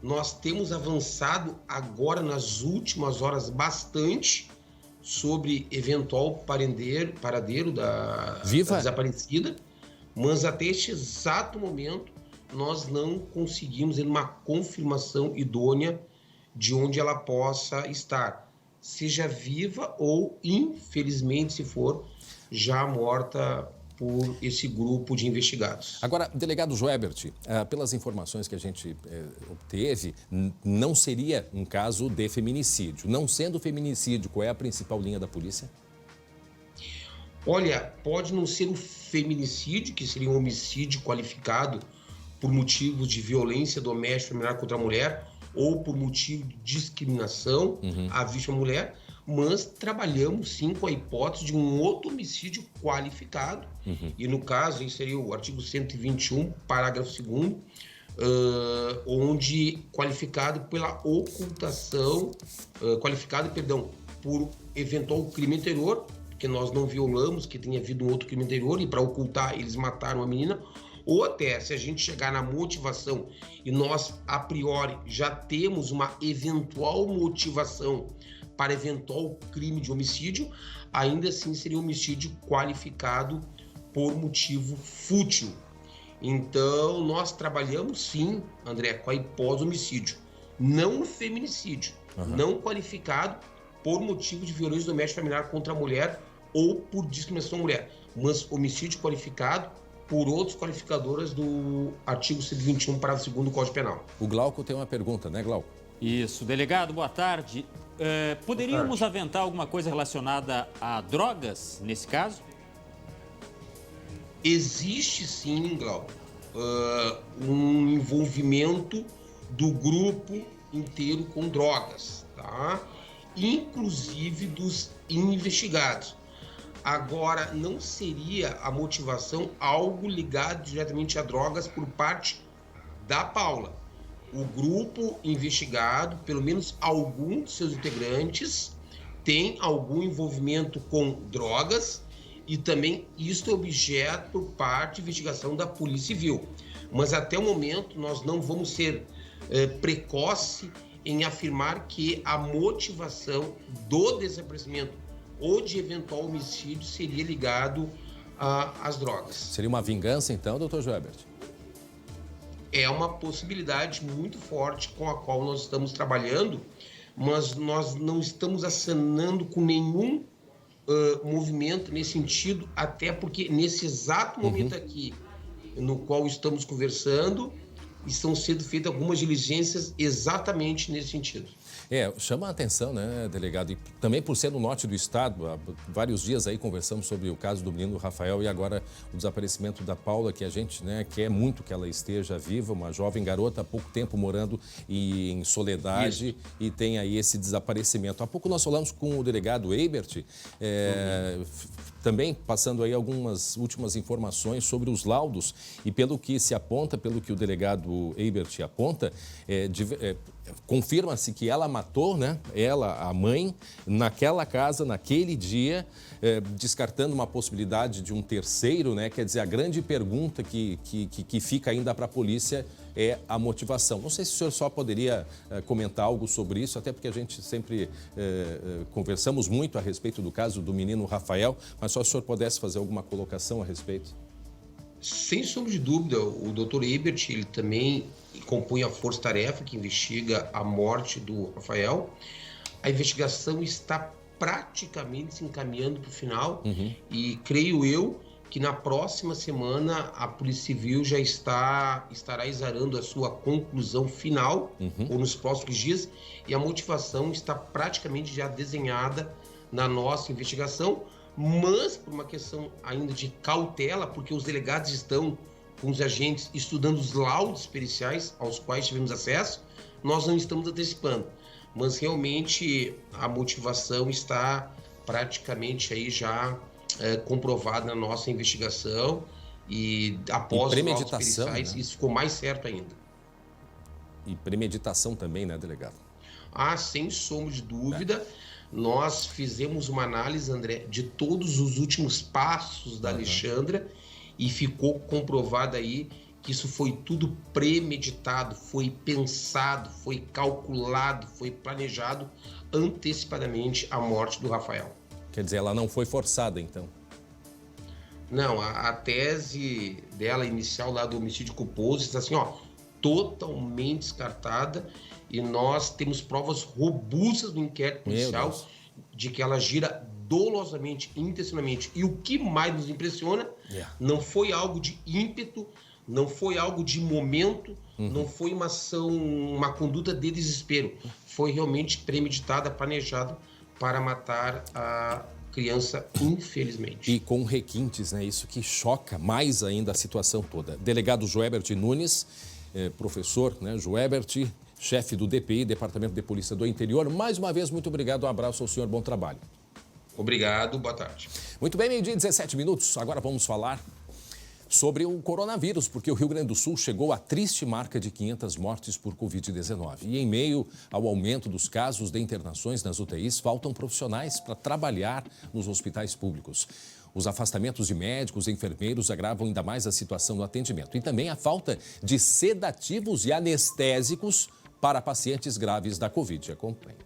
Nós temos avançado agora nas últimas horas bastante sobre eventual paradeiro da desaparecida, mas até este exato momento nós não conseguimos uma confirmação idônea de onde ela possa estar, seja viva ou, infelizmente, se for, já morta por esse grupo de investigados. Agora, delegado Joebert, pelas informações que a gente obteve, não seria um caso de feminicídio. Não sendo feminicídio, qual é a principal linha da polícia? Olha, pode não ser o feminicídio, que seria um homicídio qualificado por motivos de violência doméstica familiar contra a mulher ou por motivo de discriminação à vítima mulher, mas trabalhamos sim com a hipótese de um outro homicídio qualificado, e no caso seria o artigo 121, parágrafo 2º, onde qualificado pela ocultação, por eventual crime anterior, que nós não violamos, que tenha havido um outro crime anterior, e para ocultar eles mataram a menina, ou até se a gente chegar na motivação e nós a priori já temos uma eventual motivação para eventual crime de homicídio, ainda assim seria um homicídio qualificado por motivo fútil. Então, nós trabalhamos sim, André, com a hipótese homicídio, não o feminicídio, não qualificado por motivo de violência doméstica familiar contra a mulher ou por discriminação à mulher, mas homicídio qualificado por outros qualificadores do artigo 121, parágrafo 2º do Código Penal. O Glauco tem uma pergunta, né, Glauco? Isso. Delegado, boa tarde. Poderíamos aventar alguma coisa relacionada a drogas nesse caso? Existe sim, Glauco, um envolvimento do grupo inteiro com drogas, tá? Inclusive dos investigados. Agora, não seria a motivação algo ligado diretamente a drogas por parte da Paula. O grupo investigado, pelo menos algum de seus integrantes, tem algum envolvimento com drogas e também isto é objeto por parte de investigação da Polícia Civil. Mas até o momento nós não vamos ser precoce em afirmar que a motivação do desaparecimento ou de eventual homicídio seria ligado às drogas. Seria uma vingança, então, doutor Joebert? é uma possibilidade muito forte com a qual nós estamos trabalhando, mas nós não estamos acenando com nenhum movimento nesse sentido, até porque nesse exato momento aqui, no qual estamos conversando, estão sendo feitas algumas diligências exatamente nesse sentido. Chama a atenção, né, delegado? E também por ser no norte do estado, há vários dias aí conversamos sobre o caso do menino Rafael e agora o desaparecimento da Paula, que a gente, né, quer muito que ela esteja viva, uma jovem garota há pouco tempo morando em Soledade e tem aí esse desaparecimento. Há pouco nós falamos com o delegado Eibert, também passando aí algumas últimas informações sobre os laudos e pelo que se aponta, pelo que o delegado Eibert aponta, confirma-se que ela matou, né? Ela, a mãe, naquela casa, naquele dia, descartando uma possibilidade de um terceiro, né? Quer dizer, a grande pergunta que fica ainda para a polícia é a motivação. Não sei se o senhor só poderia comentar algo sobre isso, até porque a gente sempre conversamos muito a respeito do caso do menino Rafael, mas só se o senhor pudesse fazer alguma colocação a respeito. Sem sombra de dúvida, o Dr. Eibert, ele também compõe a força-tarefa que investiga a morte do Rafael. A investigação está praticamente se encaminhando para o final e creio eu que na próxima semana a Polícia Civil já estará exarando a sua conclusão final, ou nos próximos dias, e a motivação está praticamente já desenhada na nossa investigação, mas por uma questão ainda de cautela, porque os delegados estão com os agentes estudando os laudos periciais aos quais tivemos acesso, nós não estamos antecipando, mas realmente a motivação está praticamente aí já comprovada na nossa investigação e após os laudos periciais, né? Isso ficou mais certo ainda. E premeditação também, né, delegado? Sem sombra de dúvida. Nós fizemos uma análise, André, de todos os últimos passos da Alexandra e ficou comprovado aí que isso foi tudo premeditado, foi pensado, foi calculado, foi planejado antecipadamente a morte do Rafael. Quer dizer, ela não foi forçada, então? Não, a tese dela inicial lá do homicídio culposo está assim, totalmente descartada. E nós temos provas robustas no inquérito policial de que ela gira dolosamente, intencionalmente. E o que mais nos impressiona não foi algo de ímpeto, não foi algo de momento, não foi uma ação, uma conduta de desespero. Foi realmente premeditada, planejada para matar a criança, infelizmente. E com requintes, né? Isso que choca mais ainda a situação toda. Delegado Joébert Nunes, professor, né? Joébert, chefe do DPI, Departamento de Polícia do Interior. Mais uma vez, muito obrigado, um abraço ao senhor, bom trabalho. Obrigado, boa tarde. Muito bem, meio-dia e 17 minutos. Agora vamos falar sobre o coronavírus, porque o Rio Grande do Sul chegou à triste marca de 500 mortes por Covid-19. E em meio ao aumento dos casos de internações nas UTIs, faltam profissionais para trabalhar nos hospitais públicos. Os afastamentos de médicos e enfermeiros agravam ainda mais a situação no atendimento. E também a falta de sedativos e anestésicos para pacientes graves da Covid. Acompanhe.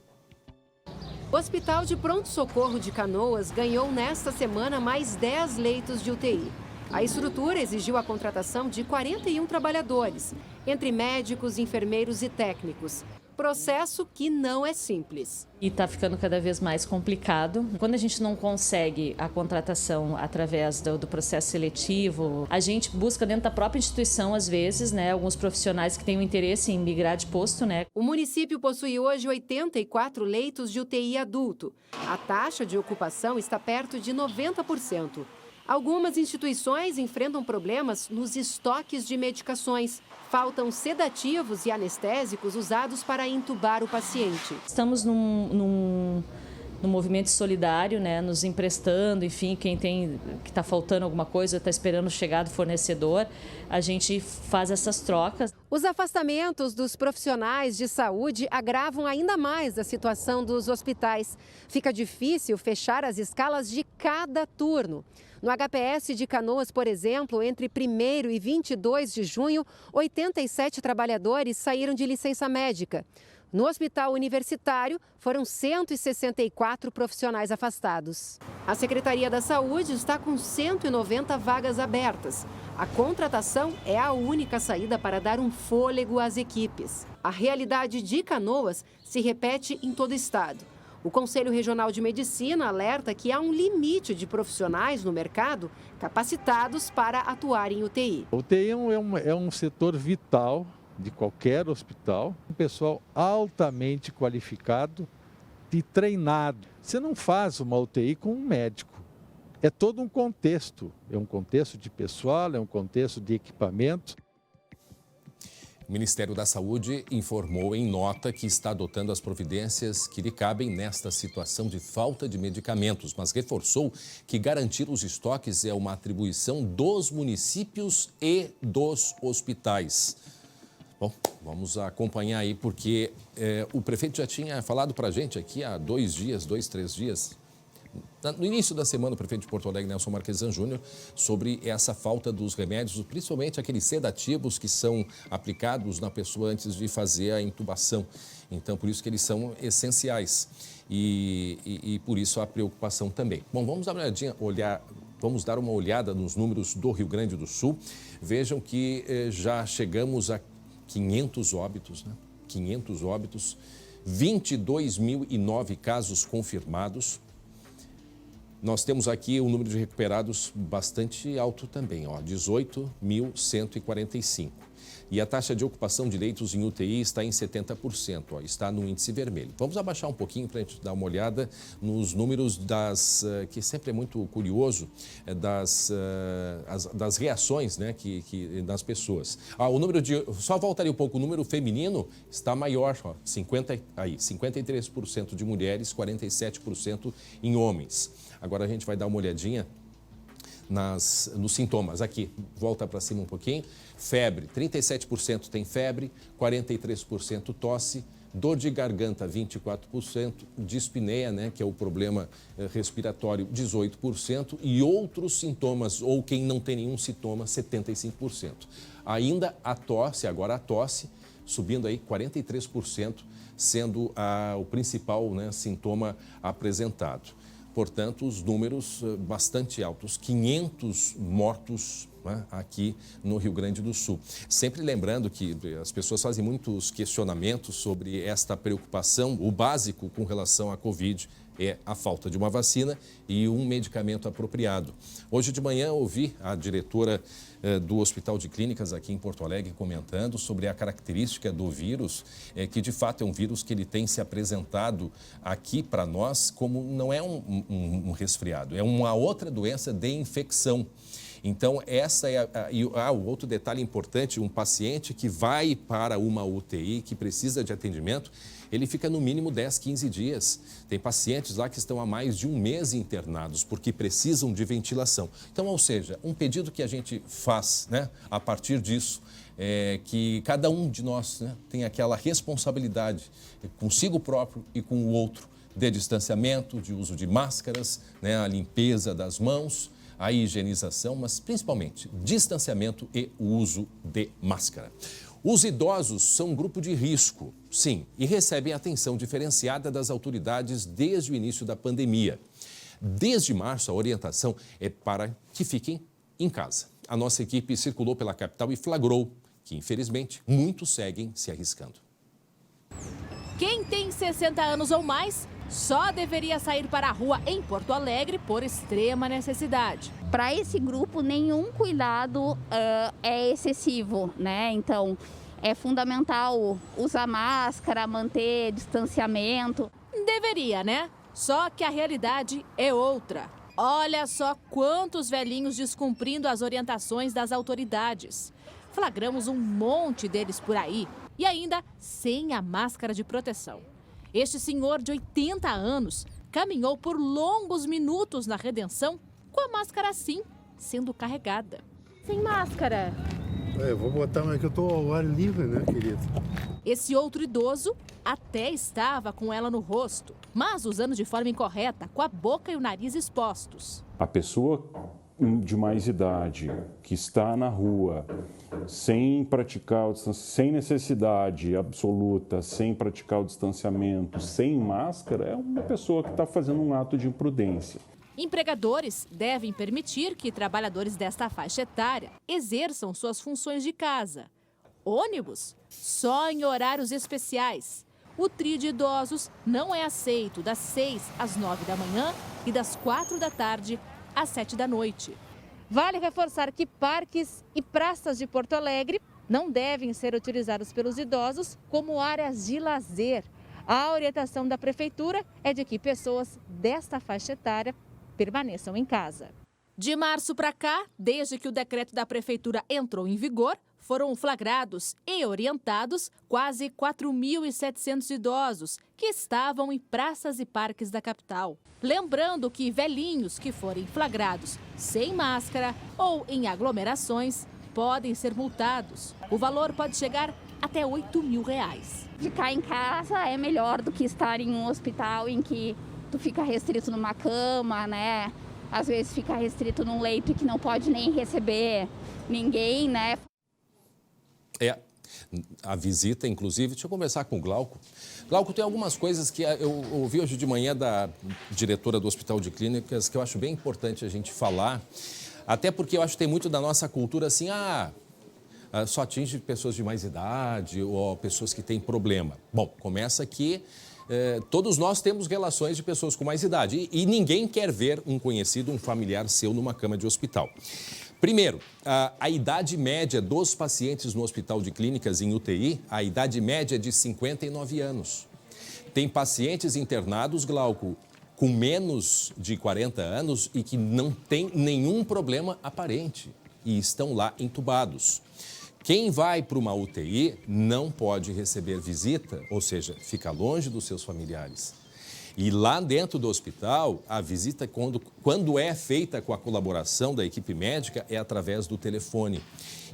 O Hospital de Pronto-Socorro de Canoas ganhou nesta semana mais 10 leitos de UTI. A estrutura exigiu a contratação de 41 trabalhadores, entre médicos, enfermeiros e técnicos. Processo que não é simples. E está ficando cada vez mais complicado. Quando a gente não consegue a contratação através do processo seletivo, a gente busca dentro da própria instituição, às vezes, né, alguns profissionais que têm um interesse em migrar de posto, né? O município possui hoje 84 leitos de UTI adulto. A taxa de ocupação está perto de 90%. Algumas instituições enfrentam problemas nos estoques de medicações. Faltam sedativos e anestésicos usados para intubar o paciente. Estamos num movimento solidário, né, nos emprestando, enfim, quem tem que está faltando alguma coisa, está esperando chegar do fornecedor, a gente faz essas trocas. Os afastamentos dos profissionais de saúde agravam ainda mais a situação dos hospitais. Fica difícil fechar as escalas de cada turno. No HPS de Canoas, por exemplo, entre 1º e 22 de junho, 87 trabalhadores saíram de licença médica. No hospital universitário, foram 164 profissionais afastados. A Secretaria da Saúde está com 190 vagas abertas. A contratação é a única saída para dar um fôlego às equipes. A realidade de Canoas se repete em todo o estado. O Conselho Regional de Medicina alerta que há um limite de profissionais no mercado capacitados para atuar em UTI. A UTI é um setor vital de qualquer hospital, um pessoal altamente qualificado e treinado. Você não faz uma UTI com um médico. É todo um contexto. É um contexto de pessoal, é um contexto de equipamento. O Ministério da Saúde informou em nota que está adotando as providências que lhe cabem nesta situação de falta de medicamentos, mas reforçou que garantir os estoques é uma atribuição dos municípios e dos hospitais. Bom, vamos acompanhar aí, porque o prefeito já tinha falado para a gente aqui há 3 dias, no início da semana, o prefeito de Porto Alegre, Nelson Marquesan Júnior, sobre essa falta dos remédios, principalmente aqueles sedativos que são aplicados na pessoa antes de fazer a intubação. Então, por isso que eles são essenciais e por isso a preocupação também. Bom, vamos dar uma olhada nos números do Rio Grande do Sul. Vejam que já chegamos a 500 óbitos, né? 500 óbitos, 22.009 casos confirmados. Nós temos aqui um número de recuperados bastante alto também, 18.145. E a taxa de ocupação de leitos em UTI está em 70%, está no índice vermelho. Vamos abaixar um pouquinho para a gente dar uma olhada nos números que sempre é muito curioso, das reações, né, das pessoas. O número só voltaria um pouco, o número feminino está maior, 53% de mulheres, 47% em homens. Agora a gente vai dar uma olhadinha nos sintomas. Aqui, volta para cima um pouquinho. Febre, 37% tem febre, 43% tosse, dor de garganta, 24%, dispneia, né, que é o problema respiratório, 18%, e outros sintomas, ou quem não tem nenhum sintoma, 75%. Ainda a tosse, subindo aí 43%, sendo o principal, né, sintoma apresentado. Portanto, os números bastante altos, 500 mortos, né, aqui no Rio Grande do Sul. Sempre lembrando que as pessoas fazem muitos questionamentos sobre esta preocupação. O básico com relação à Covid é a falta de uma vacina e um medicamento apropriado. Hoje de manhã ouvi a diretora do Hospital de Clínicas aqui em Porto Alegre comentando sobre a característica do vírus, que de fato é um vírus que ele tem se apresentado aqui para nós como não é um resfriado, é uma outra doença de infecção. Então, essa é o outro detalhe importante, um paciente que vai para uma UTI, que precisa de atendimento, ele fica no mínimo 10, 15 dias. Tem pacientes lá que estão há mais de um mês internados porque precisam de ventilação. Então, ou seja, um pedido que a gente faz, né, a partir disso, é que cada um de nós, né, tem aquela responsabilidade consigo próprio e com o outro, de distanciamento, de uso de máscaras, né, a limpeza das mãos, a higienização, mas principalmente distanciamento e o uso de máscara. Os idosos são um grupo de risco, sim, e recebem atenção diferenciada das autoridades desde o início da pandemia. Desde março, a orientação é para que fiquem em casa. A nossa equipe circulou pela capital e flagrou que, infelizmente, muitos seguem se arriscando. Quem tem 60 anos ou mais só deveria sair para a rua em Porto Alegre por extrema necessidade. Para esse grupo, nenhum cuidado é excessivo, né? Então, é fundamental usar máscara, manter distanciamento. Deveria, né? Só que a realidade é outra. Olha só quantos velhinhos descumprindo as orientações das autoridades. Flagramos um monte deles por aí e ainda sem a máscara de proteção. Este senhor de 80 anos caminhou por longos minutos na Redenção com a máscara assim, sendo carregada. Sem máscara. Eu vou botar, mas que eu estou ao ar livre, né, querido? Esse outro idoso até estava com ela no rosto, mas usando de forma incorreta, com a boca e o nariz expostos. A pessoa de mais idade que está na rua sem praticar, sem necessidade absoluta, sem praticar o distanciamento, sem máscara, é uma pessoa que está fazendo um ato de imprudência. Empregadores devem permitir que trabalhadores desta faixa etária exerçam suas funções de casa. Ônibus, só em horários especiais. O trio de idosos não é aceito das 6 às 9 da manhã e das 4 da tarde às 7 da noite. Vale reforçar que parques e praças de Porto Alegre não devem ser utilizados pelos idosos como áreas de lazer. A orientação da Prefeitura é de que pessoas desta faixa etária permaneçam em casa. De março para cá, desde que o decreto da Prefeitura entrou em vigor, foram flagrados e orientados quase 4.700 idosos que estavam em praças e parques da capital. Lembrando que velhinhos que forem flagrados sem máscara ou em aglomerações podem ser multados. O valor pode chegar até R$8.000. Ficar em casa é melhor do que estar em um hospital em que tu fica restrito numa cama, né? Às vezes fica restrito num leito que não pode nem receber ninguém, né? A visita, inclusive, deixa eu conversar com o Glauco. Glauco, tem algumas coisas que eu ouvi hoje de manhã da diretora do Hospital de Clínicas que eu acho bem importante a gente falar, até porque eu acho que tem muito da nossa cultura assim, só atinge pessoas de mais idade ou pessoas que têm problema. Bom, começa que todos nós temos relações de pessoas com mais idade e ninguém quer ver um conhecido, um familiar seu numa cama de hospital. Primeiro, a idade média dos pacientes no Hospital de Clínicas em UTI, a idade média é de 59 anos. Tem pacientes internados, Glauco, com menos de 40 anos e que não tem nenhum problema aparente e estão lá entubados. Quem vai para uma UTI não pode receber visita, ou seja, fica longe dos seus familiares. E lá dentro do hospital, a visita, quando é feita com a colaboração da equipe médica, é através do telefone.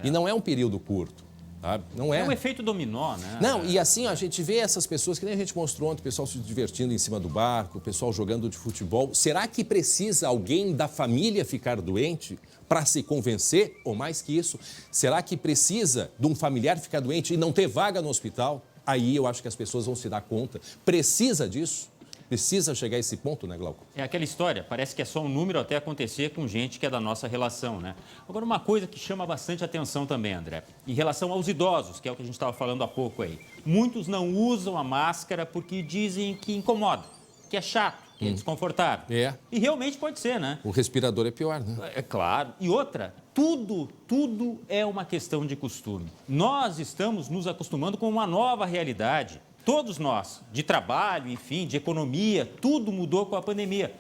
E não é um período curto, sabe? Não é. É um efeito dominó, né? Não, e assim, a gente vê essas pessoas, que nem a gente mostrou ontem, o pessoal se divertindo em cima do barco, o pessoal jogando de futebol. Será que precisa alguém da família ficar doente para se convencer? Ou mais que isso, será que precisa de um familiar ficar doente e não ter vaga no hospital? Aí eu acho que as pessoas vão se dar conta. Precisa disso? Precisa chegar a esse ponto, né, Glauco? É aquela história, parece que é só um número até acontecer com gente que é da nossa relação, né? Agora, uma coisa que chama bastante atenção também, André, em relação aos idosos, que é o que a gente estava falando há pouco aí. Muitos não usam a máscara porque dizem que incomoda, que é chato, que é desconfortável. E realmente pode ser, né? O respirador é pior, né? É claro. E outra, tudo é uma questão de costume. Nós estamos nos acostumando com uma nova realidade. Todos nós, de trabalho, enfim, de economia, tudo mudou com a pandemia.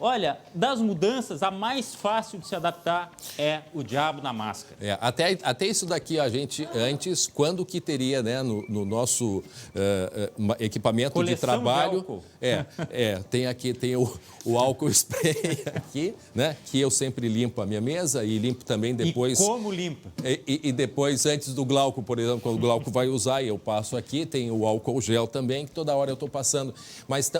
Olha, das mudanças, a mais fácil de se adaptar é o diabo na máscara. Até isso daqui a gente, antes, quando que teria, né, no nosso equipamento coleção de trabalho... De álcool. Tem o álcool spray aqui, né, que eu sempre limpo a minha mesa e limpo também depois... E como limpa? E depois, antes do Glauco, por exemplo, quando o Glauco vai usar, eu passo aqui, tem o álcool gel também, que toda hora eu estou passando. Mas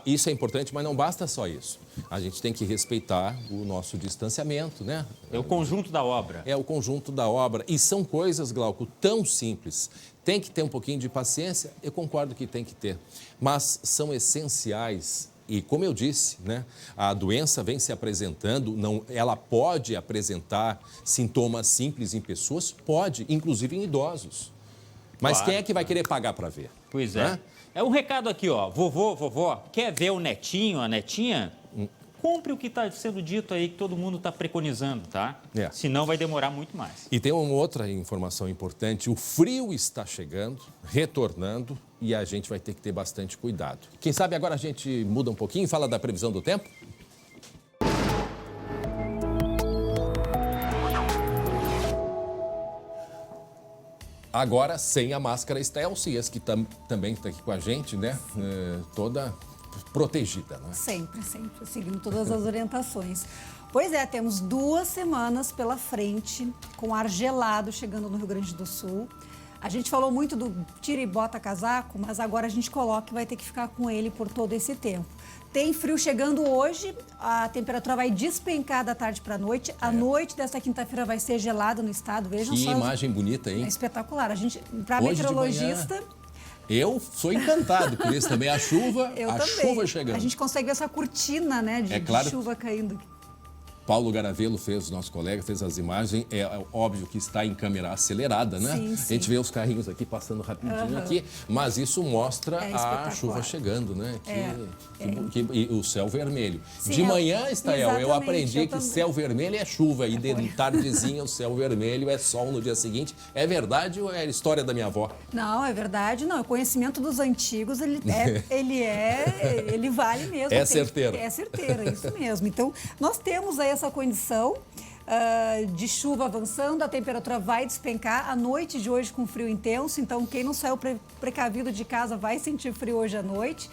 isso é importante, mas não basta só isso. A gente tem que respeitar o nosso distanciamento, né? É o conjunto da obra. É o conjunto da obra. E são coisas, Glauco, tão simples. Tem que ter um pouquinho de paciência, eu concordo que tem que ter. Mas são essenciais. E como eu disse, né? A doença vem se apresentando, ela pode apresentar sintomas simples em pessoas? Pode, inclusive em idosos. Mas claro, quem é que vai querer pagar para ver? Pois é. Né? É um recado aqui, ó. Vovó, quer ver o netinho, a netinha? Compre o que está sendo dito aí, que todo mundo está preconizando, tá? Senão vai demorar muito mais. E tem uma outra informação importante. O frio está chegando, retornando, e a gente vai ter que ter bastante cuidado. Quem sabe agora a gente muda um pouquinho e fala da previsão do tempo? Agora, sem a máscara Estelcias, que também está aqui com a gente, né? Toda protegida, né? Sempre, seguindo todas as orientações. Pois é, temos 2 semanas pela frente, com ar gelado chegando no Rio Grande do Sul. A gente falou muito do tira e bota casaco, mas agora a gente coloca e vai ter que ficar com ele por todo esse tempo. Tem frio chegando hoje, a temperatura vai despencar da tarde para a noite. A noite desta quinta-feira vai ser gelada no estado, vejam Que só. Que imagem bonita, hein? É espetacular. A gente, para meteorologista... Eu sou encantado por isso também. A chuva, chuva chegando. A gente consegue ver essa cortina, né, de chuva caindo. Paulo Garavelo fez, nosso colega, fez as imagens. É óbvio que está em câmera acelerada, né? Sim, sim. A gente vê os carrinhos aqui passando rapidinho aqui, mas isso mostra a chuva chegando, né? E o céu vermelho. Sim, de manhã, Estael, eu aprendi que céu vermelho é chuva e de tardezinha o céu vermelho é sol no dia seguinte. É verdade ou é história da minha avó? Não, é verdade. Não, o conhecimento dos antigos, ele vale mesmo. É certeiro. É certeiro, é isso mesmo. Então, nós temos aí essa condição de chuva avançando, a temperatura vai despencar. A noite de hoje com frio intenso, então quem não saiu precavido de casa vai sentir frio hoje à noite.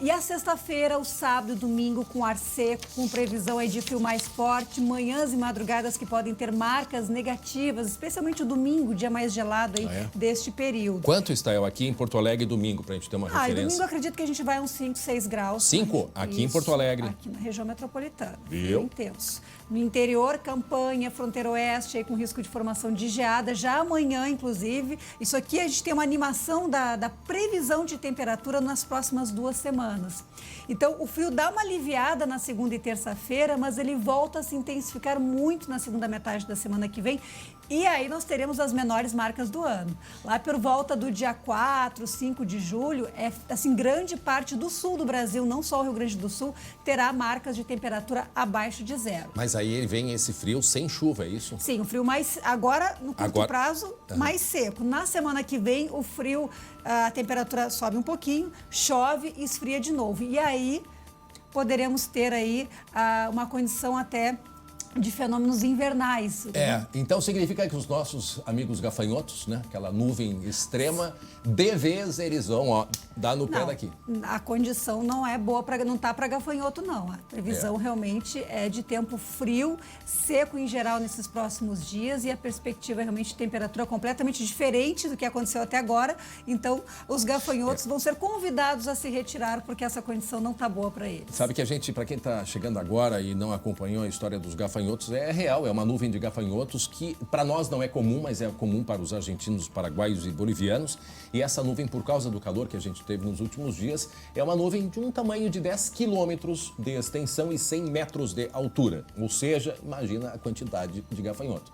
E a sexta-feira, o sábado e domingo com ar seco, com previsão aí de frio mais forte, manhãs e madrugadas que podem ter marcas negativas, especialmente o domingo, dia mais gelado aí deste período. Quanto está aqui em Porto Alegre domingo, para a gente ter uma referência? Domingo eu acredito que a gente vai a uns 5, 6 graus. 5? Aqui em Porto Alegre. Aqui na região metropolitana. Viu? Intenso. No interior, Campanha, fronteira oeste, aí com risco de formação de geada, já amanhã, inclusive. Isso aqui a gente tem uma animação da previsão de temperatura nas próximas 2 semanas. Então, o frio dá uma aliviada na segunda e terça-feira, mas ele volta a se intensificar muito na segunda metade da semana que vem. E aí nós teremos as menores marcas do ano. Lá por volta do dia 4, 5 de julho, assim, grande parte do sul do Brasil, não só o Rio Grande do Sul, terá marcas de temperatura abaixo de 0. Mas aí vem esse frio sem chuva, é isso? Sim, o frio mais... Agora, no curto prazo, mais seco. Na semana que vem, o frio, a temperatura sobe um pouquinho, chove e esfria de novo. E aí, poderemos ter aí uma condição até de fenômenos invernais. Então significa que os nossos amigos gafanhotos, né, aquela nuvem extrema, de vez eles vão dar no pé daqui. A condição não é boa, não tá para gafanhoto, não. A previsão realmente é de tempo frio, seco em geral nesses próximos dias e a perspectiva é realmente de temperatura completamente diferente do que aconteceu até agora. Então, os gafanhotos vão ser convidados a se retirar porque essa condição não tá boa para eles. Sabe que a gente, para quem está chegando agora e não acompanhou a história dos gafanhotos, é real, é uma nuvem de gafanhotos que para nós não é comum, mas é comum para os argentinos, paraguaios e bolivianos. E essa nuvem, por causa do calor que a gente teve nos últimos dias, é uma nuvem de um tamanho de 10 quilômetros de extensão e 100 metros de altura. Ou seja, imagina a quantidade de gafanhoto.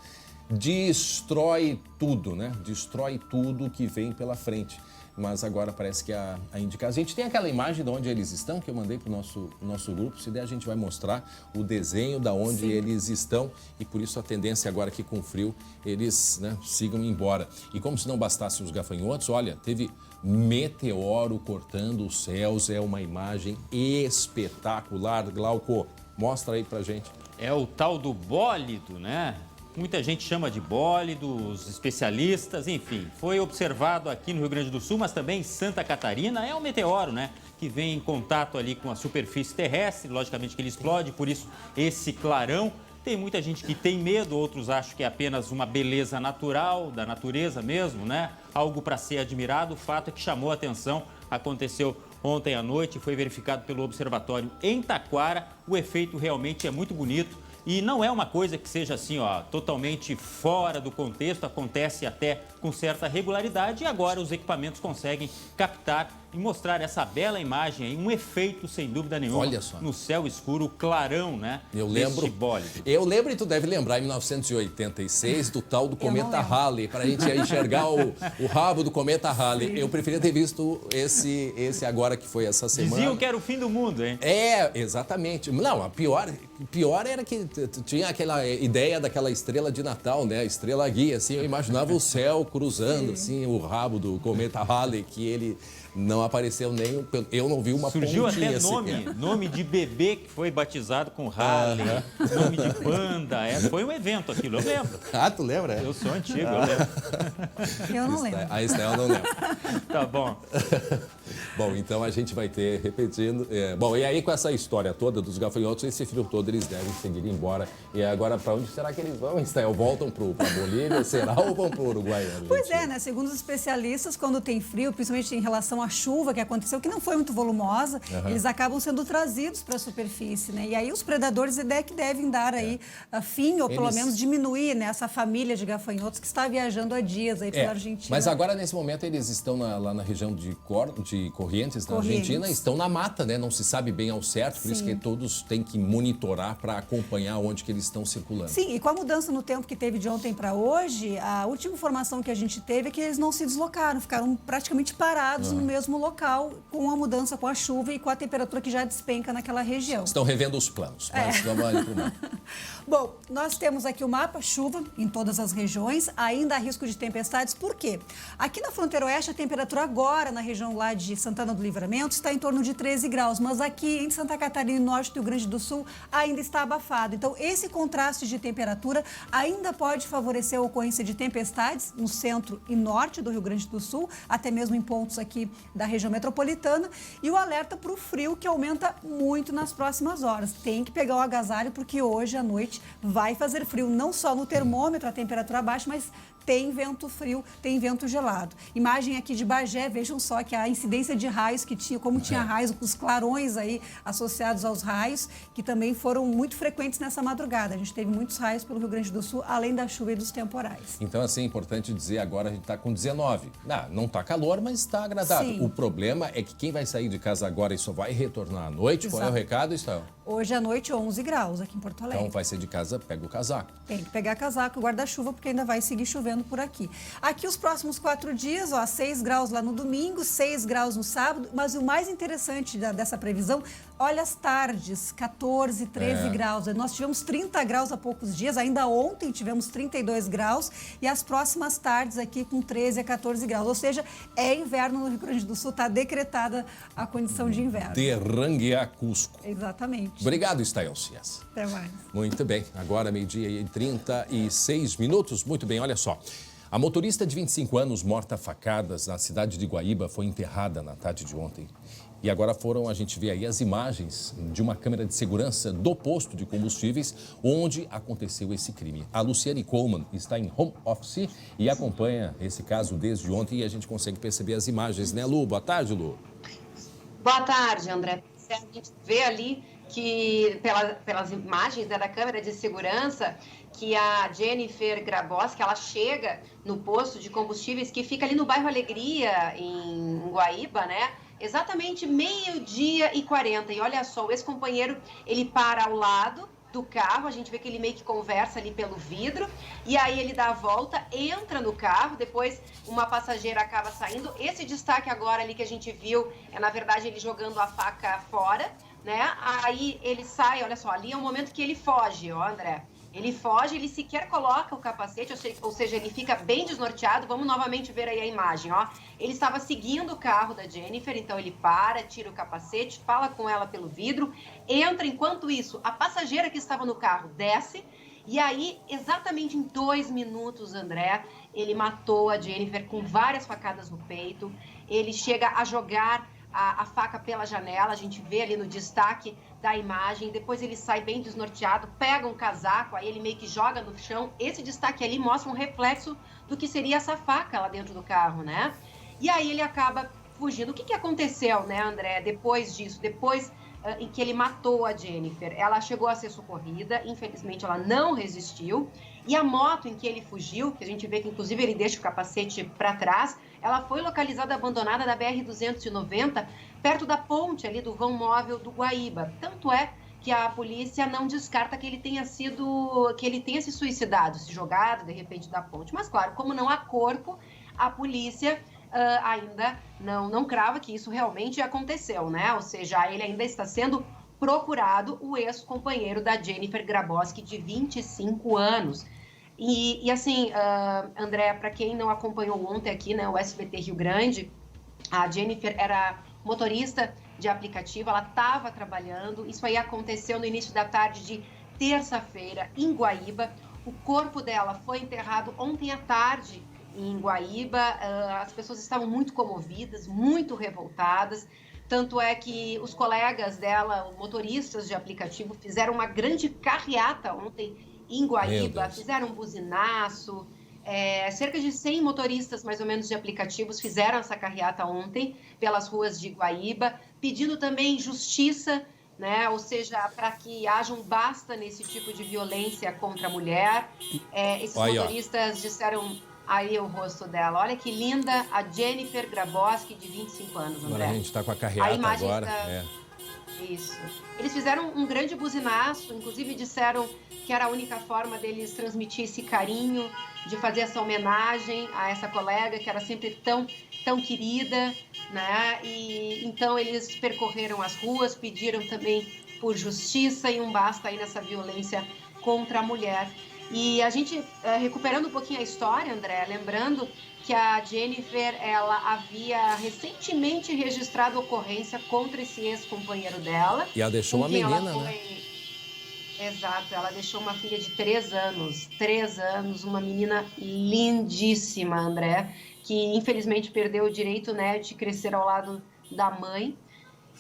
Destrói tudo, né? Destrói tudo que vem pela frente. Mas agora parece que a indicação... A gente tem aquela imagem de onde eles estão, que eu mandei para o nosso grupo. Se der, a gente vai mostrar o desenho de onde eles estão. E por isso a tendência agora que com frio eles sigam embora. E como se não bastasse os gafanhotos, olha, teve meteoro cortando os céus. É uma imagem espetacular. Glauco, mostra aí pra gente. É o tal do bólido, né? Muita gente chama de bólido, os especialistas, enfim. Foi observado aqui no Rio Grande do Sul, mas também em Santa Catarina. É um meteoro, né? Que vem em contato ali com a superfície terrestre. Logicamente que ele explode, por isso esse clarão. Tem muita gente que tem medo, outros acham que é apenas uma beleza natural, da natureza mesmo, né? Algo para ser admirado. O fato é que chamou a atenção, aconteceu ontem à noite, foi verificado pelo observatório em Taquara. O efeito realmente é muito bonito. E não é uma coisa que seja assim, totalmente fora do contexto, acontece até com certa regularidade e agora os equipamentos conseguem captar e mostrar essa bela imagem aí, um efeito, sem dúvida nenhuma, olha só, no céu escuro, clarão, né? Eu lembro, eu lembro e tu deve lembrar, em 1986, do tal do cometa Halley, para a gente enxergar o rabo do cometa Halley. Eu preferia ter visto esse agora que foi essa semana. Diziam que era o fim do mundo, hein? Exatamente. Não, a pior era que tinha aquela ideia daquela estrela de Natal, né? A estrela guia, assim, eu imaginava o céu cruzando, assim, o rabo do cometa Halley, que ele não apareceu nem... Eu não vi uma Surgiu pontinha até nome de bebê que foi batizado com Halley, nome de banda. Foi um evento aquilo, eu lembro. Tu lembra? Eu sou antigo, eu lembro. Eu não lembro. A Estel não lembra. Tá bom. Bom, então a gente vai ter, repetindo... Bom, e aí com essa história toda dos gafanhotos, esse frio todo, eles devem seguir embora. E agora, para onde será que eles vão, Estael? Voltam para Bolívia, será, ou vão para o Uruguai? Pois é, né? Segundo os especialistas, quando tem frio, principalmente em relação à chuva que aconteceu, que não foi muito volumosa, eles acabam sendo trazidos para a superfície, né? E aí os predadores que devem dar aí fim, ou pelo menos diminuir, né, essa família de gafanhotos que está viajando há dias aí pela Argentina. Mas agora, nesse momento, eles estão lá na região de Corrientes, na Argentina, estão na mata, né? Não se sabe bem ao certo, por isso que todos têm que monitorar para acompanhar onde que eles estão circulando. Sim, e com a mudança no tempo que teve de ontem para hoje, a última informação que a gente teve é que eles não se deslocaram, ficaram praticamente parados no mesmo local, com a mudança, com a chuva e com a temperatura que já despenca naquela região. Estão revendo os planos, mas vamos ali para o mapa. Bom, nós temos aqui o mapa, chuva em todas as regiões, ainda há risco de tempestades, por quê? Aqui na fronteira oeste, a temperatura agora na região lá de Santana do Livramento está em torno de 13 graus, mas aqui em Santa Catarina e Norte do Rio Grande do Sul ainda está abafado. Então, esse contraste de temperatura ainda pode favorecer a ocorrência de tempestades no centro e norte do Rio Grande do Sul, até mesmo em pontos aqui da região metropolitana, e o alerta para o frio que aumenta muito nas próximas horas. Tem que pegar o agasalho porque hoje à noite vai fazer frio, não só no termômetro, a temperatura baixa, mas tem vento frio, tem vento gelado. Imagem aqui de Bagé, vejam só que a incidência de raios que tinha, como tinha raios, os clarões aí associados aos raios, que também foram muito frequentes nessa madrugada. A gente teve muitos raios pelo Rio Grande do Sul, além da chuva e dos temporais. Então, assim, é importante dizer, agora a gente está com 19. Não está calor, mas está agradável. Sim. O problema é que quem vai sair de casa agora e só vai retornar à noite, qual é o recado, Estael? Hoje à noite, 11 graus aqui em Porto Alegre. Então, vai ser de casa, pega o casaco. Tem que pegar casaco e guarda-chuva, porque ainda vai seguir chovendo por aqui. Aqui, os próximos 4 dias, 6 graus lá no domingo, 6 graus no sábado, mas o mais interessante dessa previsão, olha as tardes, 14, 13 graus. Nós tivemos 30 graus há poucos dias, ainda ontem tivemos 32 graus, e as próximas tardes aqui com 13 a 14 graus. Ou seja, é inverno no Rio Grande do Sul, está decretada a condição de inverno. Derranguear Cusco. Exatamente. Obrigado, Estael Cias. Até mais. Muito bem, agora meio-dia e 36 minutos. Muito bem, olha só. A motorista de 25 anos, morta a facadas na cidade de Guaíba, foi enterrada na tarde de ontem. E agora a gente vê aí as imagens de uma câmera de segurança do posto de combustíveis onde aconteceu esse crime. A Luciane Coleman está em home office e acompanha esse caso desde ontem e a gente consegue perceber as imagens, né, Lu? Boa tarde, Lu. Boa tarde, André. A gente vê ali que, pelas imagens, né, da câmera de segurança, que a Jennifer Graboski, ela chega no posto de combustíveis que fica ali no bairro Alegria, em Guaíba, né? Exatamente 12h40. E olha só, o ex-companheiro, ele para ao lado do carro, a gente vê que ele meio que conversa ali pelo vidro, e aí ele dá a volta, entra no carro, depois uma passageira acaba saindo. Esse destaque agora ali que a gente viu é, na verdade, ele jogando a faca fora, né? Aí ele sai, olha só, ali é o momento que ele foge, ó, André. Ele foge, ele sequer coloca o capacete, ou seja, ele fica bem desnorteado. Vamos novamente ver aí a imagem, ó. Ele estava seguindo o carro da Jennifer, então ele para, tira o capacete, fala com ela pelo vidro, entra. Enquanto isso, a passageira que estava no carro desce, e aí, exatamente em 2 minutos, André, ele matou a Jennifer com várias facadas no peito. Ele chega a jogar a faca pela janela, a gente vê ali no destaque da imagem. Depois ele sai bem desnorteado, pega um casaco, aí ele meio que joga no chão. Esse destaque ali mostra um reflexo do que seria essa faca lá dentro do carro, né? E aí ele acaba fugindo. O que aconteceu, né, André, depois disso? Depois em que ele matou a Jennifer, ela chegou a ser socorrida, infelizmente ela não resistiu, e a moto em que ele fugiu, que a gente vê que inclusive ele deixa o capacete para trás, ela foi localizada abandonada da BR-290, perto da ponte ali do vão móvel do Guaíba. Tanto é que a polícia não descarta que ele tenha se suicidado, se jogado de repente da ponte. Mas claro, como não há corpo, a polícia ainda não crava que isso realmente aconteceu, né? Ou seja, ele ainda está sendo procurado, o ex-companheiro da Jennifer Graboski, de 25 anos. E assim, André, para quem não acompanhou ontem aqui, né, o SBT Rio Grande, a Jennifer era motorista de aplicativo, ela estava trabalhando. Isso aí aconteceu no início da tarde de terça-feira, em Guaíba. O corpo dela foi enterrado ontem à tarde em Guaíba. As pessoas estavam muito comovidas, muito revoltadas. Tanto é que os colegas dela, motoristas de aplicativo, fizeram uma grande carreata ontem em Guaíba, fizeram um buzinaço. Cerca de 100 motoristas, mais ou menos, de aplicativos fizeram essa carreata ontem pelas ruas de Guaíba, pedindo também justiça, né? Ou seja, para que haja um basta nesse tipo de violência contra a mulher. Esses motoristas disseram... Aí o rosto dela. Olha que linda, a Jennifer Grabowski, de 25 anos, André. Agora a gente está com a carreata agora. Isso. Eles fizeram um grande buzinaço, inclusive disseram que era a única forma deles transmitir esse carinho, de fazer essa homenagem a essa colega que era sempre tão querida, né? E então eles percorreram as ruas, pediram também por justiça e um basta aí nessa violência contra a mulher. E a gente, recuperando um pouquinho a história, André, lembrando que a Jennifer, ela havia recentemente registrado ocorrência contra esse ex-companheiro dela. E ela deixou uma menina, né? Exato, ela deixou uma filha de 3 anos, uma menina lindíssima, André, que infelizmente perdeu o direito, né, de crescer ao lado da mãe.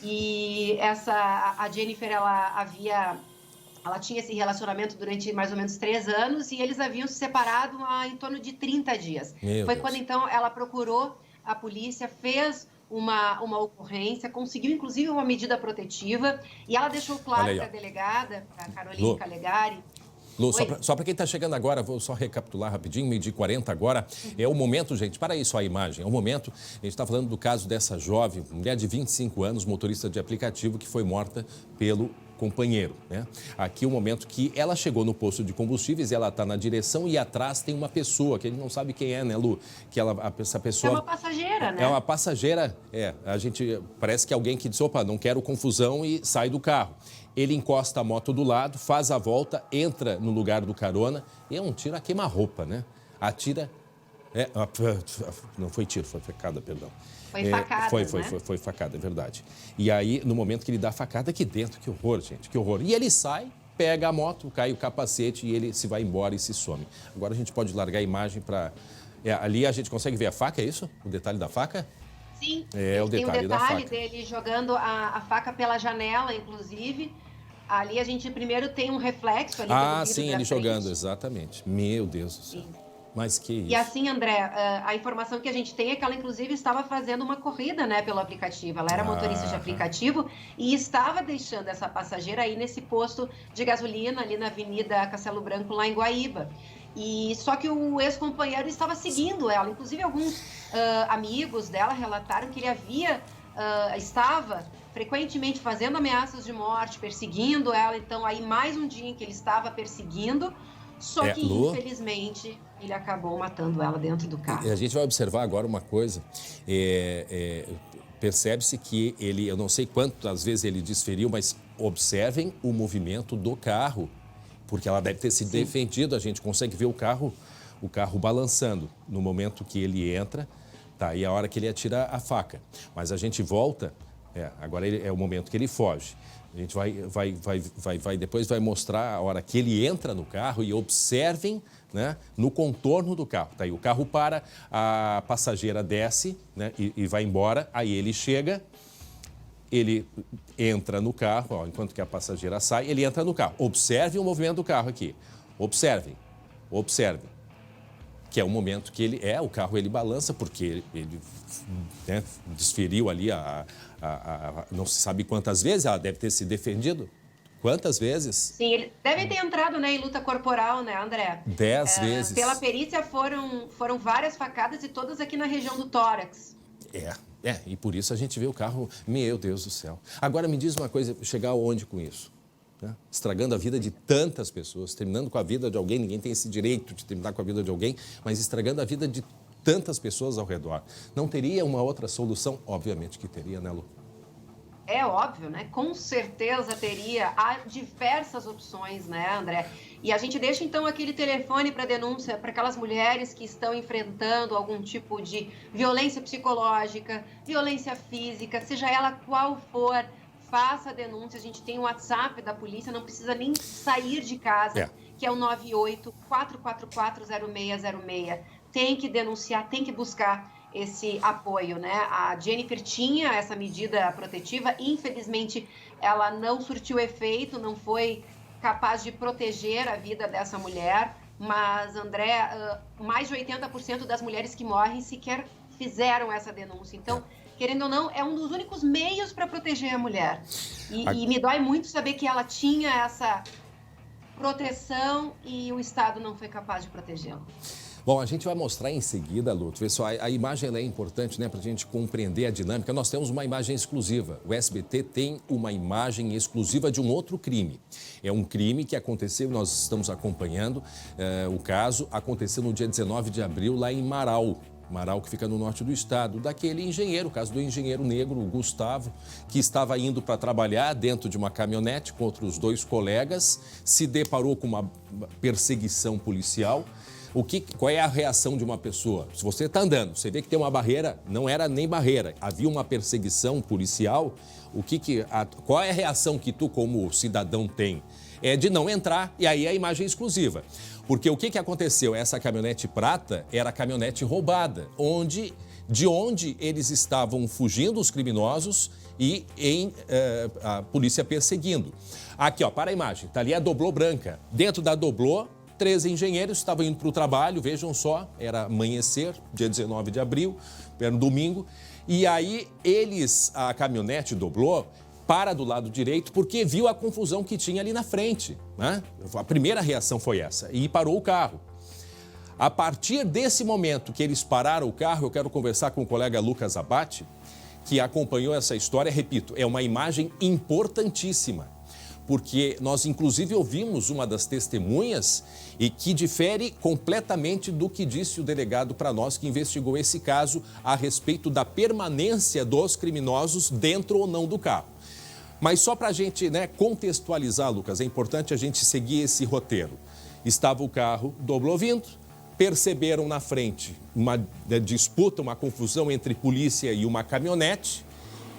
E a Jennifer, ela tinha esse relacionamento durante mais ou menos 3 anos e eles haviam se separado há em torno de 30 dias. Foi quando, então, ela procurou a polícia, fez uma ocorrência, conseguiu, inclusive, uma medida protetiva e ela deixou claro para a delegada, para a Caroline Calegari... Lu, só para quem está chegando agora, vou só recapitular rapidinho, 12h40 agora. É o momento, gente, para isso a imagem, é o momento, a gente está falando do caso dessa jovem, mulher de 25 anos, motorista de aplicativo, que foi morta pelo companheiro, né? Aqui o momento que ela chegou no posto de combustíveis, ela está na direção e atrás tem uma pessoa, que a gente não sabe quem é, né, Lu? Que essa pessoa... É uma passageira, né? É uma passageira, a gente, parece que alguém que diz, opa, não quero confusão e sai do carro. Ele encosta a moto do lado, faz a volta, entra no lugar do carona e é um tiro a queima-roupa, né? Atira... não foi tiro, foi facada, perdão. Foi facada, foi facada, é verdade. E aí, no momento que ele dá a facada, aqui dentro, que horror, gente, que horror. E ele sai, pega a moto, cai o capacete e ele se vai embora e se some. Agora a gente pode largar a imagem para... ali a gente consegue ver a faca, é isso? O detalhe da faca? Sim, o detalhe da faca. Dele jogando a faca pela janela, inclusive. Ali a gente primeiro tem um reflexo ali. Sim, ele jogando, exatamente. Meu Deus do céu. Sim. Mas que isso. E assim, André, a informação que a gente tem é que ela, inclusive, estava fazendo uma corrida, né, pelo aplicativo. Ela era motorista de aplicativo e estava deixando essa passageira aí nesse posto de gasolina, ali na Avenida Castelo Branco, lá em Guaíba. E só que o ex-companheiro estava seguindo ela. Inclusive, alguns amigos dela relataram que ele estava frequentemente fazendo ameaças de morte, perseguindo ela. Então, aí mais um dia em que ele estava perseguindo. Só que, infelizmente, ele acabou matando ela dentro do carro. E a gente vai observar agora uma coisa. Percebe-se que ele, eu não sei quantas vezes ele desferiu, mas observem o movimento do carro. Porque ela deve ter se defendido, a gente consegue ver o carro balançando no momento que ele entra, tá? E a hora que ele atira a faca. Mas a gente volta, agora é o momento que ele foge. A gente depois vai mostrar a hora que ele entra no carro e observem, né, no contorno do carro. Tá aí, o carro para, a passageira desce, né, e vai embora, aí ele chega, ele entra no carro, enquanto que a passageira sai, ele entra no carro. Observe o movimento do carro aqui. Observem. Que é o momento que o carro ele balança, porque ele né, desferiu ali não se sabe quantas vezes, ela deve ter se defendido. Quantas vezes? Sim, ele deve ter entrado, né, em luta corporal, né, André? 10 vezes. Pela perícia foram várias facadas e todas aqui na região do tórax. E por isso a gente vê o carro, meu Deus do céu. Agora me diz uma coisa, chegar aonde com isso? Né? Estragando a vida de tantas pessoas, terminando com a vida de alguém, ninguém tem esse direito de terminar com a vida de alguém, mas estragando a vida de tantas pessoas ao redor. Não teria uma outra solução? Obviamente que teria, né, Lu? É óbvio, né? Com certeza teria. Há diversas opções, né, André? E a gente deixa, então, aquele telefone para denúncia para aquelas mulheres que estão enfrentando algum tipo de violência psicológica, violência física, seja ela qual for, faça a denúncia. A gente tem o WhatsApp da polícia, não precisa nem sair de casa, que é o 98-444-0606. tem que denunciar, tem que buscar esse apoio, né? A Jennifer tinha essa medida protetiva, infelizmente ela não surtiu efeito, não foi capaz de proteger a vida dessa mulher, mas, André, mais de 80% das mulheres que morrem sequer fizeram essa denúncia. Então, querendo ou não, é um dos únicos meios para proteger a mulher. E me dói muito saber que ela tinha essa proteção e o Estado não foi capaz de protegê-la. Bom, a gente vai mostrar em seguida, Luto. Pessoal, a imagem ela é importante, né, para a gente compreender a dinâmica. Nós temos uma imagem exclusiva. O SBT tem uma imagem exclusiva de um outro crime. É um crime que aconteceu, nós estamos acompanhando o caso, aconteceu no dia 19 de abril lá em Marau. Marau, que fica no norte do estado, daquele engenheiro, o caso do engenheiro negro, o Gustavo, que estava indo para trabalhar dentro de uma caminhonete com outros 2 colegas, se deparou com uma perseguição policial. Qual é a reação de uma pessoa? Se você está andando, você vê que tem uma barreira, não era nem barreira, havia uma perseguição policial, qual é a reação que tu, como cidadão, tem? É de não entrar, e aí é a imagem exclusiva. Porque o que aconteceu? Essa caminhonete prata era a caminhonete roubada, de onde eles estavam fugindo, os criminosos, e a polícia perseguindo. Aqui, ó, para a imagem, está ali a doblô branca. Dentro da doblô, 13 engenheiros estavam indo para o trabalho, vejam só, era amanhecer, dia 19 de abril, era um domingo. E aí a caminhonete doblô, para do lado direito porque viu a confusão que tinha ali na frente, né? A primeira reação foi essa, e parou o carro. A partir desse momento que eles pararam o carro, eu quero conversar com o colega Lucas Abate, que acompanhou essa história. Repito, é uma imagem importantíssima, porque nós inclusive ouvimos uma das testemunhas e que difere completamente do que disse o delegado para nós que investigou esse caso a respeito da permanência dos criminosos dentro ou não do carro. Mas só para a gente, né, contextualizar, Lucas, é importante a gente seguir esse roteiro. Estava o carro doblô vindo, perceberam na frente uma disputa, uma confusão entre polícia e uma caminhonete,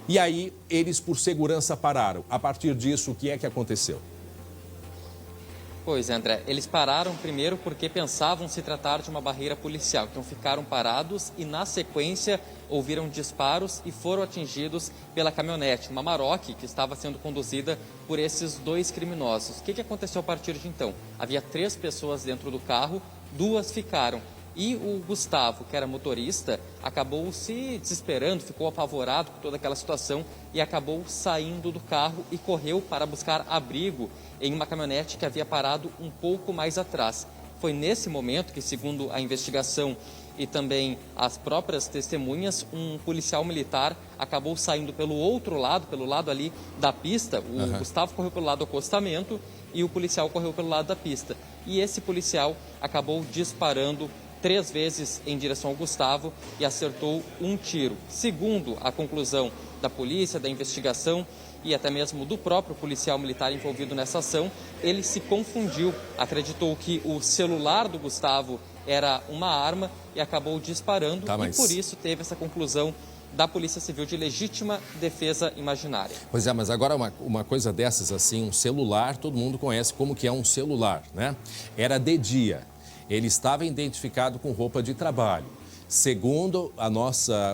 e aí eles, por segurança, pararam. A partir disso, o que é que aconteceu? Pois, André, eles pararam primeiro porque pensavam se tratar de uma barreira policial. Então ficaram parados e, na sequência, ouviram disparos e foram atingidos pela caminhonete, uma Maroc, que estava sendo conduzida por esses 2 criminosos. O que aconteceu a partir de então? Havia 3 pessoas dentro do carro, 2 ficaram. E o Gustavo, que era motorista, acabou se desesperando, ficou apavorado com toda aquela situação e acabou saindo do carro e correu para buscar abrigo em uma caminhonete que havia parado um pouco mais atrás. Foi nesse momento que, segundo a investigação e também as próprias testemunhas, um policial militar acabou saindo pelo outro lado, pelo lado ali da pista. O Gustavo correu pelo lado do acostamento e o policial correu pelo lado da pista. E esse policial acabou disparando 3 vezes em direção ao Gustavo e acertou um tiro. Segundo a conclusão da polícia, da investigação e até mesmo do próprio policial militar envolvido nessa ação, ele se confundiu, acreditou que o celular do Gustavo era uma arma e acabou disparando e por isso teve essa conclusão da Polícia Civil de legítima defesa imaginária. Pois é, mas agora uma coisa dessas assim, um celular, todo mundo conhece como que é um celular, né? Era de dia. Ele estava identificado com roupa de trabalho. Segundo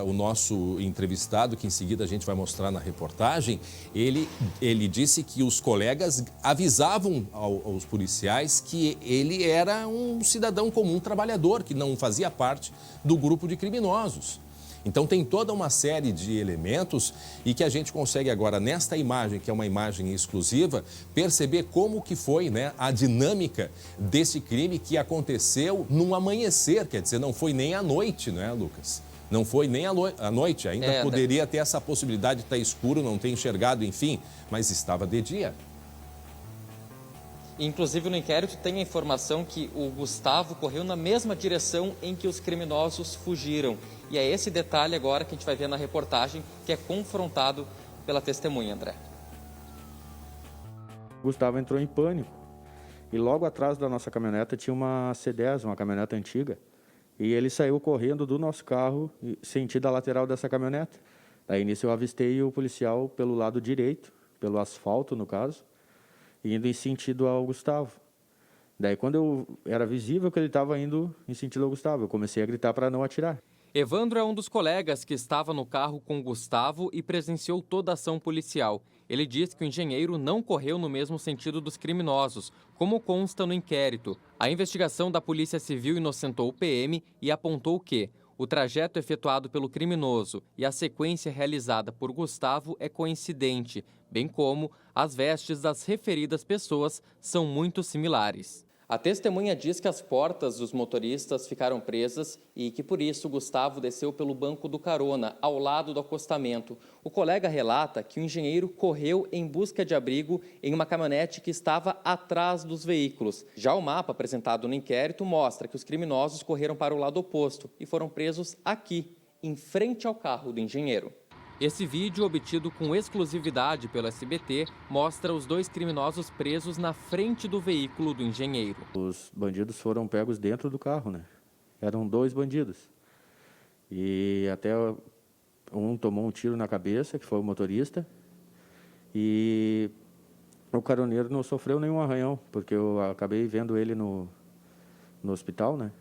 o nosso entrevistado, que em seguida a gente vai mostrar na reportagem, ele disse que os colegas avisavam aos policiais que ele era um cidadão comum, trabalhador, que não fazia parte do grupo de criminosos. Então tem toda uma série de elementos e que a gente consegue agora, nesta imagem, que é uma imagem exclusiva, perceber como que foi, né, a dinâmica desse crime que aconteceu num amanhecer, quer dizer, não foi nem à noite, né, Lucas? Não foi nem à noite, ainda poderia ter essa possibilidade de estar escuro, não ter enxergado, enfim, mas estava de dia. Inclusive, no inquérito tem a informação que o Gustavo correu na mesma direção em que os criminosos fugiram. E é esse detalhe agora que a gente vai ver na reportagem, que é confrontado pela testemunha, André. O Gustavo entrou em pânico. E logo atrás da nossa caminhoneta tinha uma C10, uma caminhoneta antiga. E ele saiu correndo do nosso carro, sentido a lateral dessa caminhoneta. Daí, nisso, eu avistei o policial pelo lado direito, pelo asfalto, no caso, indo em sentido ao Gustavo. Daí, quando era visível que ele estava indo em sentido ao Gustavo, eu comecei a gritar para não atirar. Evandro é um dos colegas que estava no carro com Gustavo e presenciou toda a ação policial. Ele diz que o engenheiro não correu no mesmo sentido dos criminosos, como consta no inquérito. A investigação da Polícia Civil inocentou o PM e apontou que o trajeto efetuado pelo criminoso e a sequência realizada por Gustavo é coincidente, bem como as vestes das referidas pessoas são muito similares. A testemunha diz que as portas dos motoristas ficaram presas e que, por isso, Gustavo desceu pelo banco do carona, ao lado do acostamento. O colega relata que o engenheiro correu em busca de abrigo em uma caminhonete que estava atrás dos veículos. Já o mapa apresentado no inquérito mostra que os criminosos correram para o lado oposto e foram presos aqui, em frente ao carro do engenheiro. Esse vídeo, obtido com exclusividade pelo SBT, mostra os dois criminosos presos na frente do veículo do engenheiro. Os bandidos foram pegos dentro do carro, né? Eram 2 bandidos. E até um tomou um tiro na cabeça, que foi o motorista, e o caroneiro não sofreu nenhum arranhão, porque eu acabei vendo ele no hospital, né?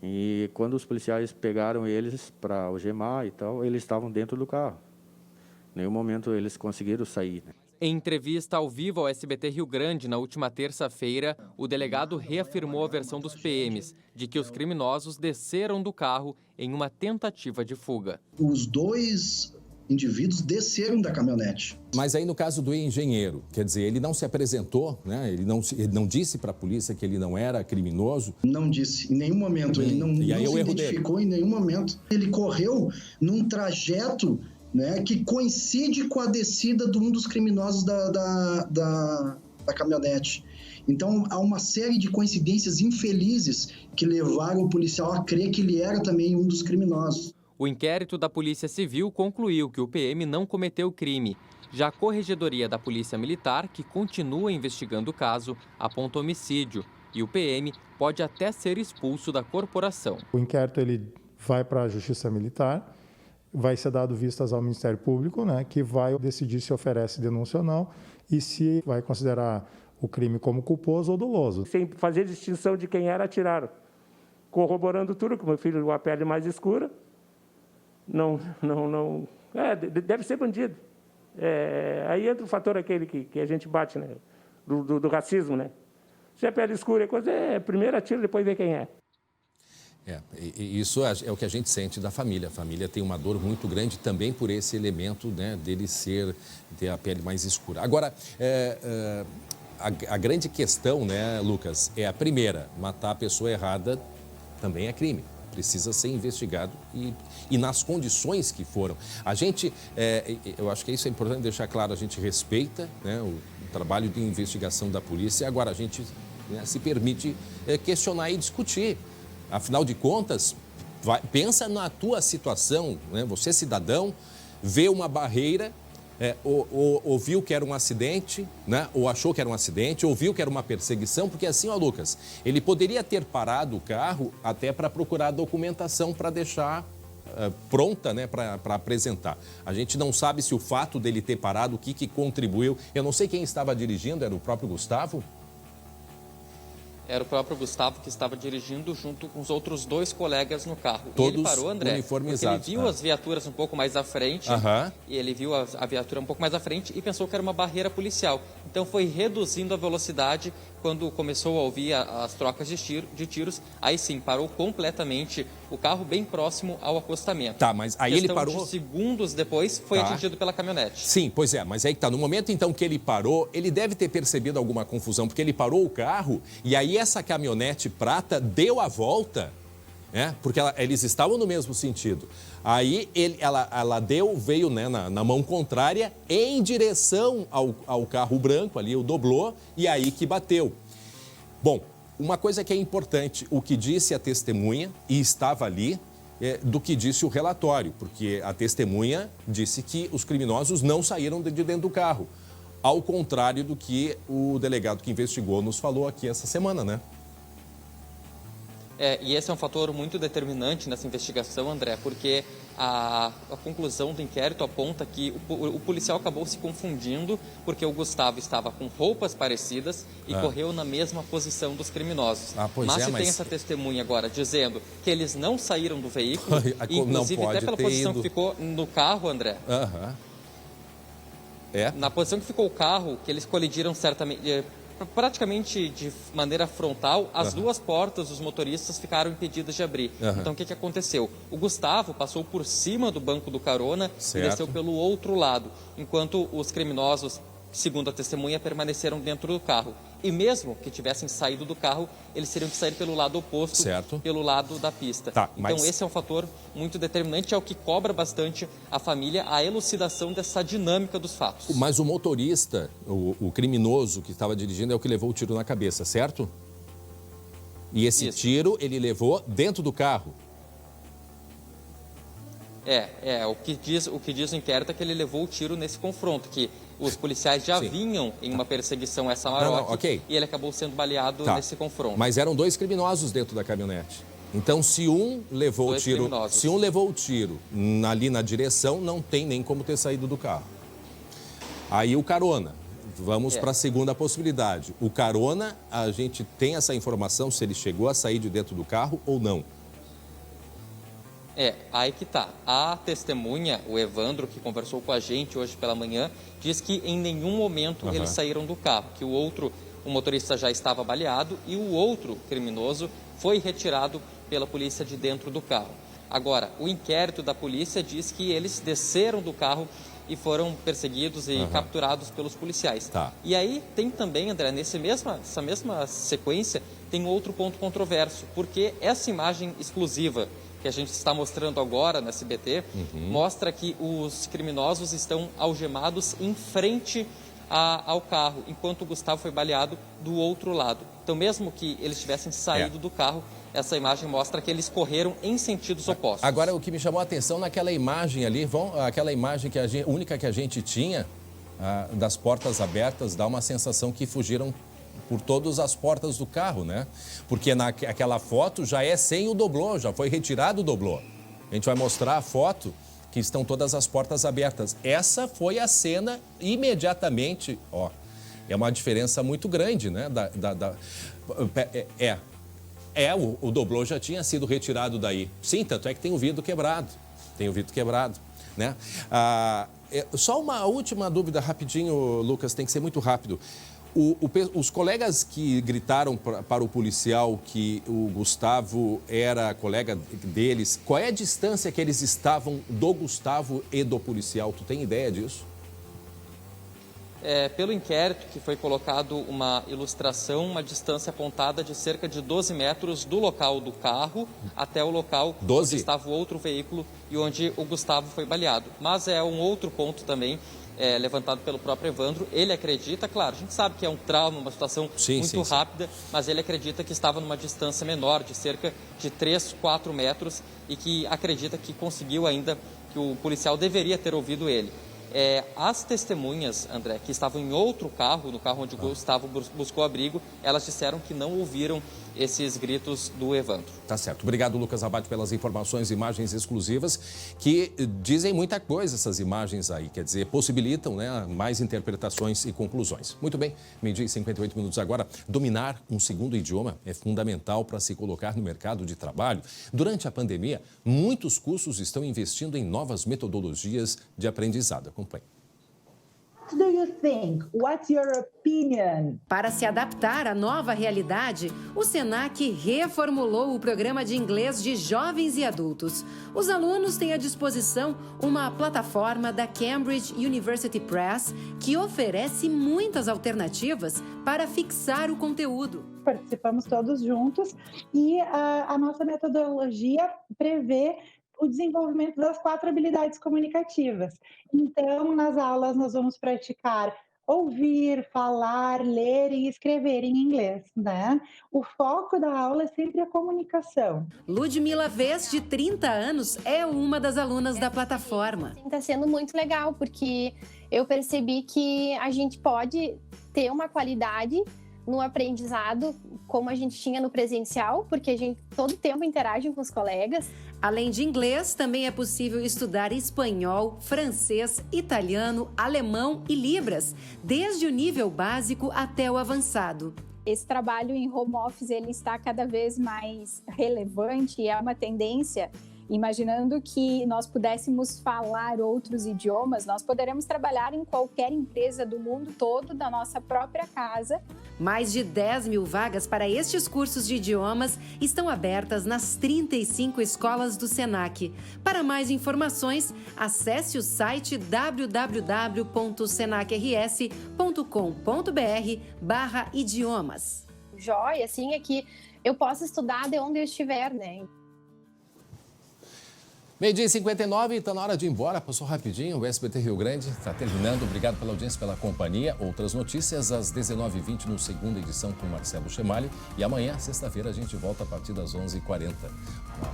E quando os policiais pegaram eles para algemar e tal, eles estavam dentro do carro. Em nenhum momento eles conseguiram sair, né? Em entrevista ao vivo ao SBT Rio Grande, na última terça-feira, o delegado reafirmou a versão dos PMs de que os criminosos desceram do carro em uma tentativa de fuga. Os 2 indivíduos desceram da caminhonete. Mas aí no caso do engenheiro, quer dizer, ele não se apresentou, né? Ele não disse para a polícia que ele não era criminoso? Não disse, em nenhum momento. Ele não se identificou em nenhum momento. Ele correu num trajeto, né, que coincide com a descida de um dos criminosos da caminhonete. Então, há uma série de coincidências infelizes que levaram o policial a crer que ele era também um dos criminosos. O inquérito da Polícia Civil concluiu que o PM não cometeu crime. Já a Corregedoria da Polícia Militar, que continua investigando o caso, aponta homicídio. E o PM pode até ser expulso da corporação. O inquérito ele vai para a Justiça Militar, vai ser dado vistas ao Ministério Público, né, que vai decidir se oferece denúncia ou não e se vai considerar o crime como culposo ou doloso. Sem fazer distinção de quem era, atiraram. Corroborando tudo, que o meu filho com a pele mais escura. Deve ser bandido. Aí entra o fator aquele que a gente bate, né? Do racismo, né? Se é pele escura, primeiro atira, depois vê quem é. Isso é o que a gente sente da família. A família tem uma dor muito grande também por esse elemento, né, dele ter a pele mais escura. Agora, a grande questão, né, Lucas, é a primeira: matar a pessoa errada também é crime. Precisa ser investigado e nas condições que foram. A gente, eu acho que isso é importante deixar claro, a gente respeita, né, o trabalho de investigação da polícia, agora a gente, né, se permite questionar e discutir. Afinal de contas, pensa na tua situação, né, você cidadão, vê uma barreira, ouviu que era um acidente, né? Ou achou que era um acidente, ouviu que era uma perseguição, porque assim, ó, Lucas, ele poderia ter parado o carro até para procurar a documentação para deixar pronta, né, para apresentar. A gente não sabe se o fato dele ter parado, o que contribuiu. Eu não sei quem estava dirigindo, era o próprio Gustavo? Era o próprio Gustavo que estava dirigindo junto com os outros 2 colegas no carro. Todos e ele parou, André, uniformizados. Ele viu as viaturas um pouco mais à frente, e ele viu a viatura um pouco mais à frente e pensou que era uma barreira policial. Então foi reduzindo a velocidade. Quando começou a ouvir as trocas de tiros, aí sim, parou completamente o carro bem próximo ao acostamento. Tá, mas aí ele parou... de segundos depois, foi atingido pela caminhonete. Sim, pois é, mas aí que tá. No momento, então, que ele parou, ele deve ter percebido alguma confusão, porque ele parou o carro e aí essa caminhonete prata deu a volta, né? Porque eles estavam no mesmo sentido. Aí ela veio, né, na mão contrária em direção ao carro branco, ali o doblô, e aí que bateu. Bom, uma coisa que é importante, o que disse a testemunha, e estava ali, do que disse o relatório, porque a testemunha disse que os criminosos não saíram de dentro do carro, ao contrário do que o delegado que investigou nos falou aqui essa semana, né? E esse é um fator muito determinante nessa investigação, André, porque a conclusão do inquérito aponta que o policial acabou se confundindo porque o Gustavo estava com roupas parecidas e correu na mesma posição dos criminosos. Mas tem essa testemunha agora dizendo que eles não saíram do veículo, inclusive até pela posição que ficou no carro, André. Na posição que ficou o carro, que eles colidiram praticamente de maneira frontal, as duas portas dos motoristas ficaram impedidas de abrir. Então, o que aconteceu? O Gustavo passou por cima do banco do carona e desceu pelo outro lado, enquanto os criminosos, segundo a testemunha, permaneceram dentro do carro. E mesmo que tivessem saído do carro, eles teriam que sair pelo lado oposto, pelo lado da pista. Então, esse é um fator muito determinante, é o que cobra bastante a família, a elucidação dessa dinâmica dos fatos. Mas o motorista, o criminoso que estava dirigindo, é o que levou o tiro na cabeça, certo? E esse tiro ele levou dentro do carro. O que diz o inquérito é que ele levou o tiro nesse confronto, que os policiais já vinham em uma perseguição a essa Amarok e ele acabou sendo baleado nesse confronto. Mas eram dois criminosos dentro da caminhonete. Então, se um levou o tiro ali na direção, não tem nem como ter saído do carro. Aí o carona. Vamos para a segunda possibilidade. O carona, a gente tem essa informação se ele chegou a sair de dentro do carro ou não. Aí que tá. A testemunha, o Evandro, que conversou com a gente hoje pela manhã, diz que em nenhum momento eles saíram do carro, que o motorista já estava baleado e o outro criminoso foi retirado pela polícia de dentro do carro. Agora, o inquérito da polícia diz que eles desceram do carro e foram perseguidos e capturados pelos policiais. E aí tem também, André, essa mesma sequência, tem outro ponto controverso, porque essa imagem exclusiva que a gente está mostrando agora na SBT, mostra que os criminosos estão algemados em frente ao carro, enquanto o Gustavo foi baleado do outro lado. Então, mesmo que eles tivessem saído do carro, essa imagem mostra que eles correram em sentidos opostos. Agora, o que me chamou a atenção naquela imagem ali, aquela imagem única que a gente tinha, das portas abertas, dá uma sensação que fugiram por todas as portas do carro, né? Porque naquela foto já é sem o doblô, já foi retirado o doblô. A gente vai mostrar a foto que estão todas as portas abertas. Essa foi a cena imediatamente, é uma diferença muito grande, né? O doblô já tinha sido retirado daí. Sim, tanto é que tem o vidro quebrado. Né? Só uma última dúvida rapidinho, Lucas, tem que ser muito rápido. Os colegas que gritaram para o policial que o Gustavo era colega deles, qual é a distância que eles estavam do Gustavo e do policial? Tu tem ideia disso? Pelo inquérito que foi colocado uma ilustração, uma distância apontada de cerca de 12 metros do local do carro até o local onde estava o outro veículo e onde o Gustavo foi baleado. Mas é um outro ponto também levantado pelo próprio Evandro. Ele acredita, claro, a gente sabe que é um trauma, uma situação muito rápida, mas ele acredita que estava numa distância menor, de cerca de 3, 4 metros, e que acredita que conseguiu ainda, que o policial deveria ter ouvido ele. As testemunhas, André, que estavam em outro carro, no carro onde o Gustavo buscou abrigo, elas disseram que não ouviram esses gritos do Evandro. Tá certo. Obrigado, Lucas Abate, pelas informações e imagens exclusivas que dizem muita coisa, essas imagens aí. Quer dizer, possibilitam, né, mais interpretações e conclusões. Muito bem, 12h58 agora. Dominar um segundo idioma é fundamental para se colocar no mercado de trabalho. Durante a pandemia, muitos cursos estão investindo em novas metodologias de aprendizado. Acompanhe. What do you think? What's your opinion? Para se adaptar à nova realidade, o Senac reformulou o programa de inglês de jovens e adultos. Os alunos têm à disposição uma plataforma da Cambridge University Press que oferece muitas alternativas para fixar o conteúdo. Participamos todos juntos e a nossa metodologia prevê o desenvolvimento das 4 habilidades comunicativas. Então, nas aulas, nós vamos praticar ouvir, falar, ler e escrever em inglês, né? O foco da aula é sempre a comunicação. Ludmila Vez, de 30 anos, é uma das alunas da plataforma. Está sendo muito legal, porque eu percebi que a gente pode ter uma qualidade no aprendizado como a gente tinha no presencial, porque a gente todo tempo interage com os colegas. Além de inglês, também é possível estudar espanhol, francês, italiano, alemão e libras, desde o nível básico até o avançado. Esse trabalho em home office ele está cada vez mais relevante e é uma tendência. Imaginando que nós pudéssemos falar outros idiomas, nós poderemos trabalhar em qualquer empresa do mundo todo, da nossa própria casa. Mais de 10 mil vagas para estes cursos de idiomas estão abertas nas 35 escolas do Senac. Para mais informações, acesse o site www.senacrs.com.br/idiomas. Joia, assim, é que eu posso estudar de onde eu estiver, né? 12h59, está na hora de ir embora. Passou rapidinho, o SBT Rio Grande está terminando. Obrigado pela audiência, pela companhia. Outras notícias às 19h20 no segunda edição com Marcelo Chemali. E amanhã, sexta-feira, a gente volta a partir das 11h40.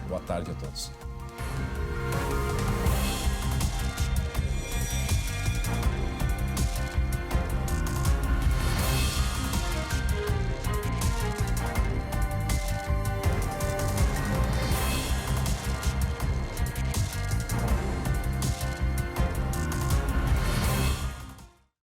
Boa tarde a todos.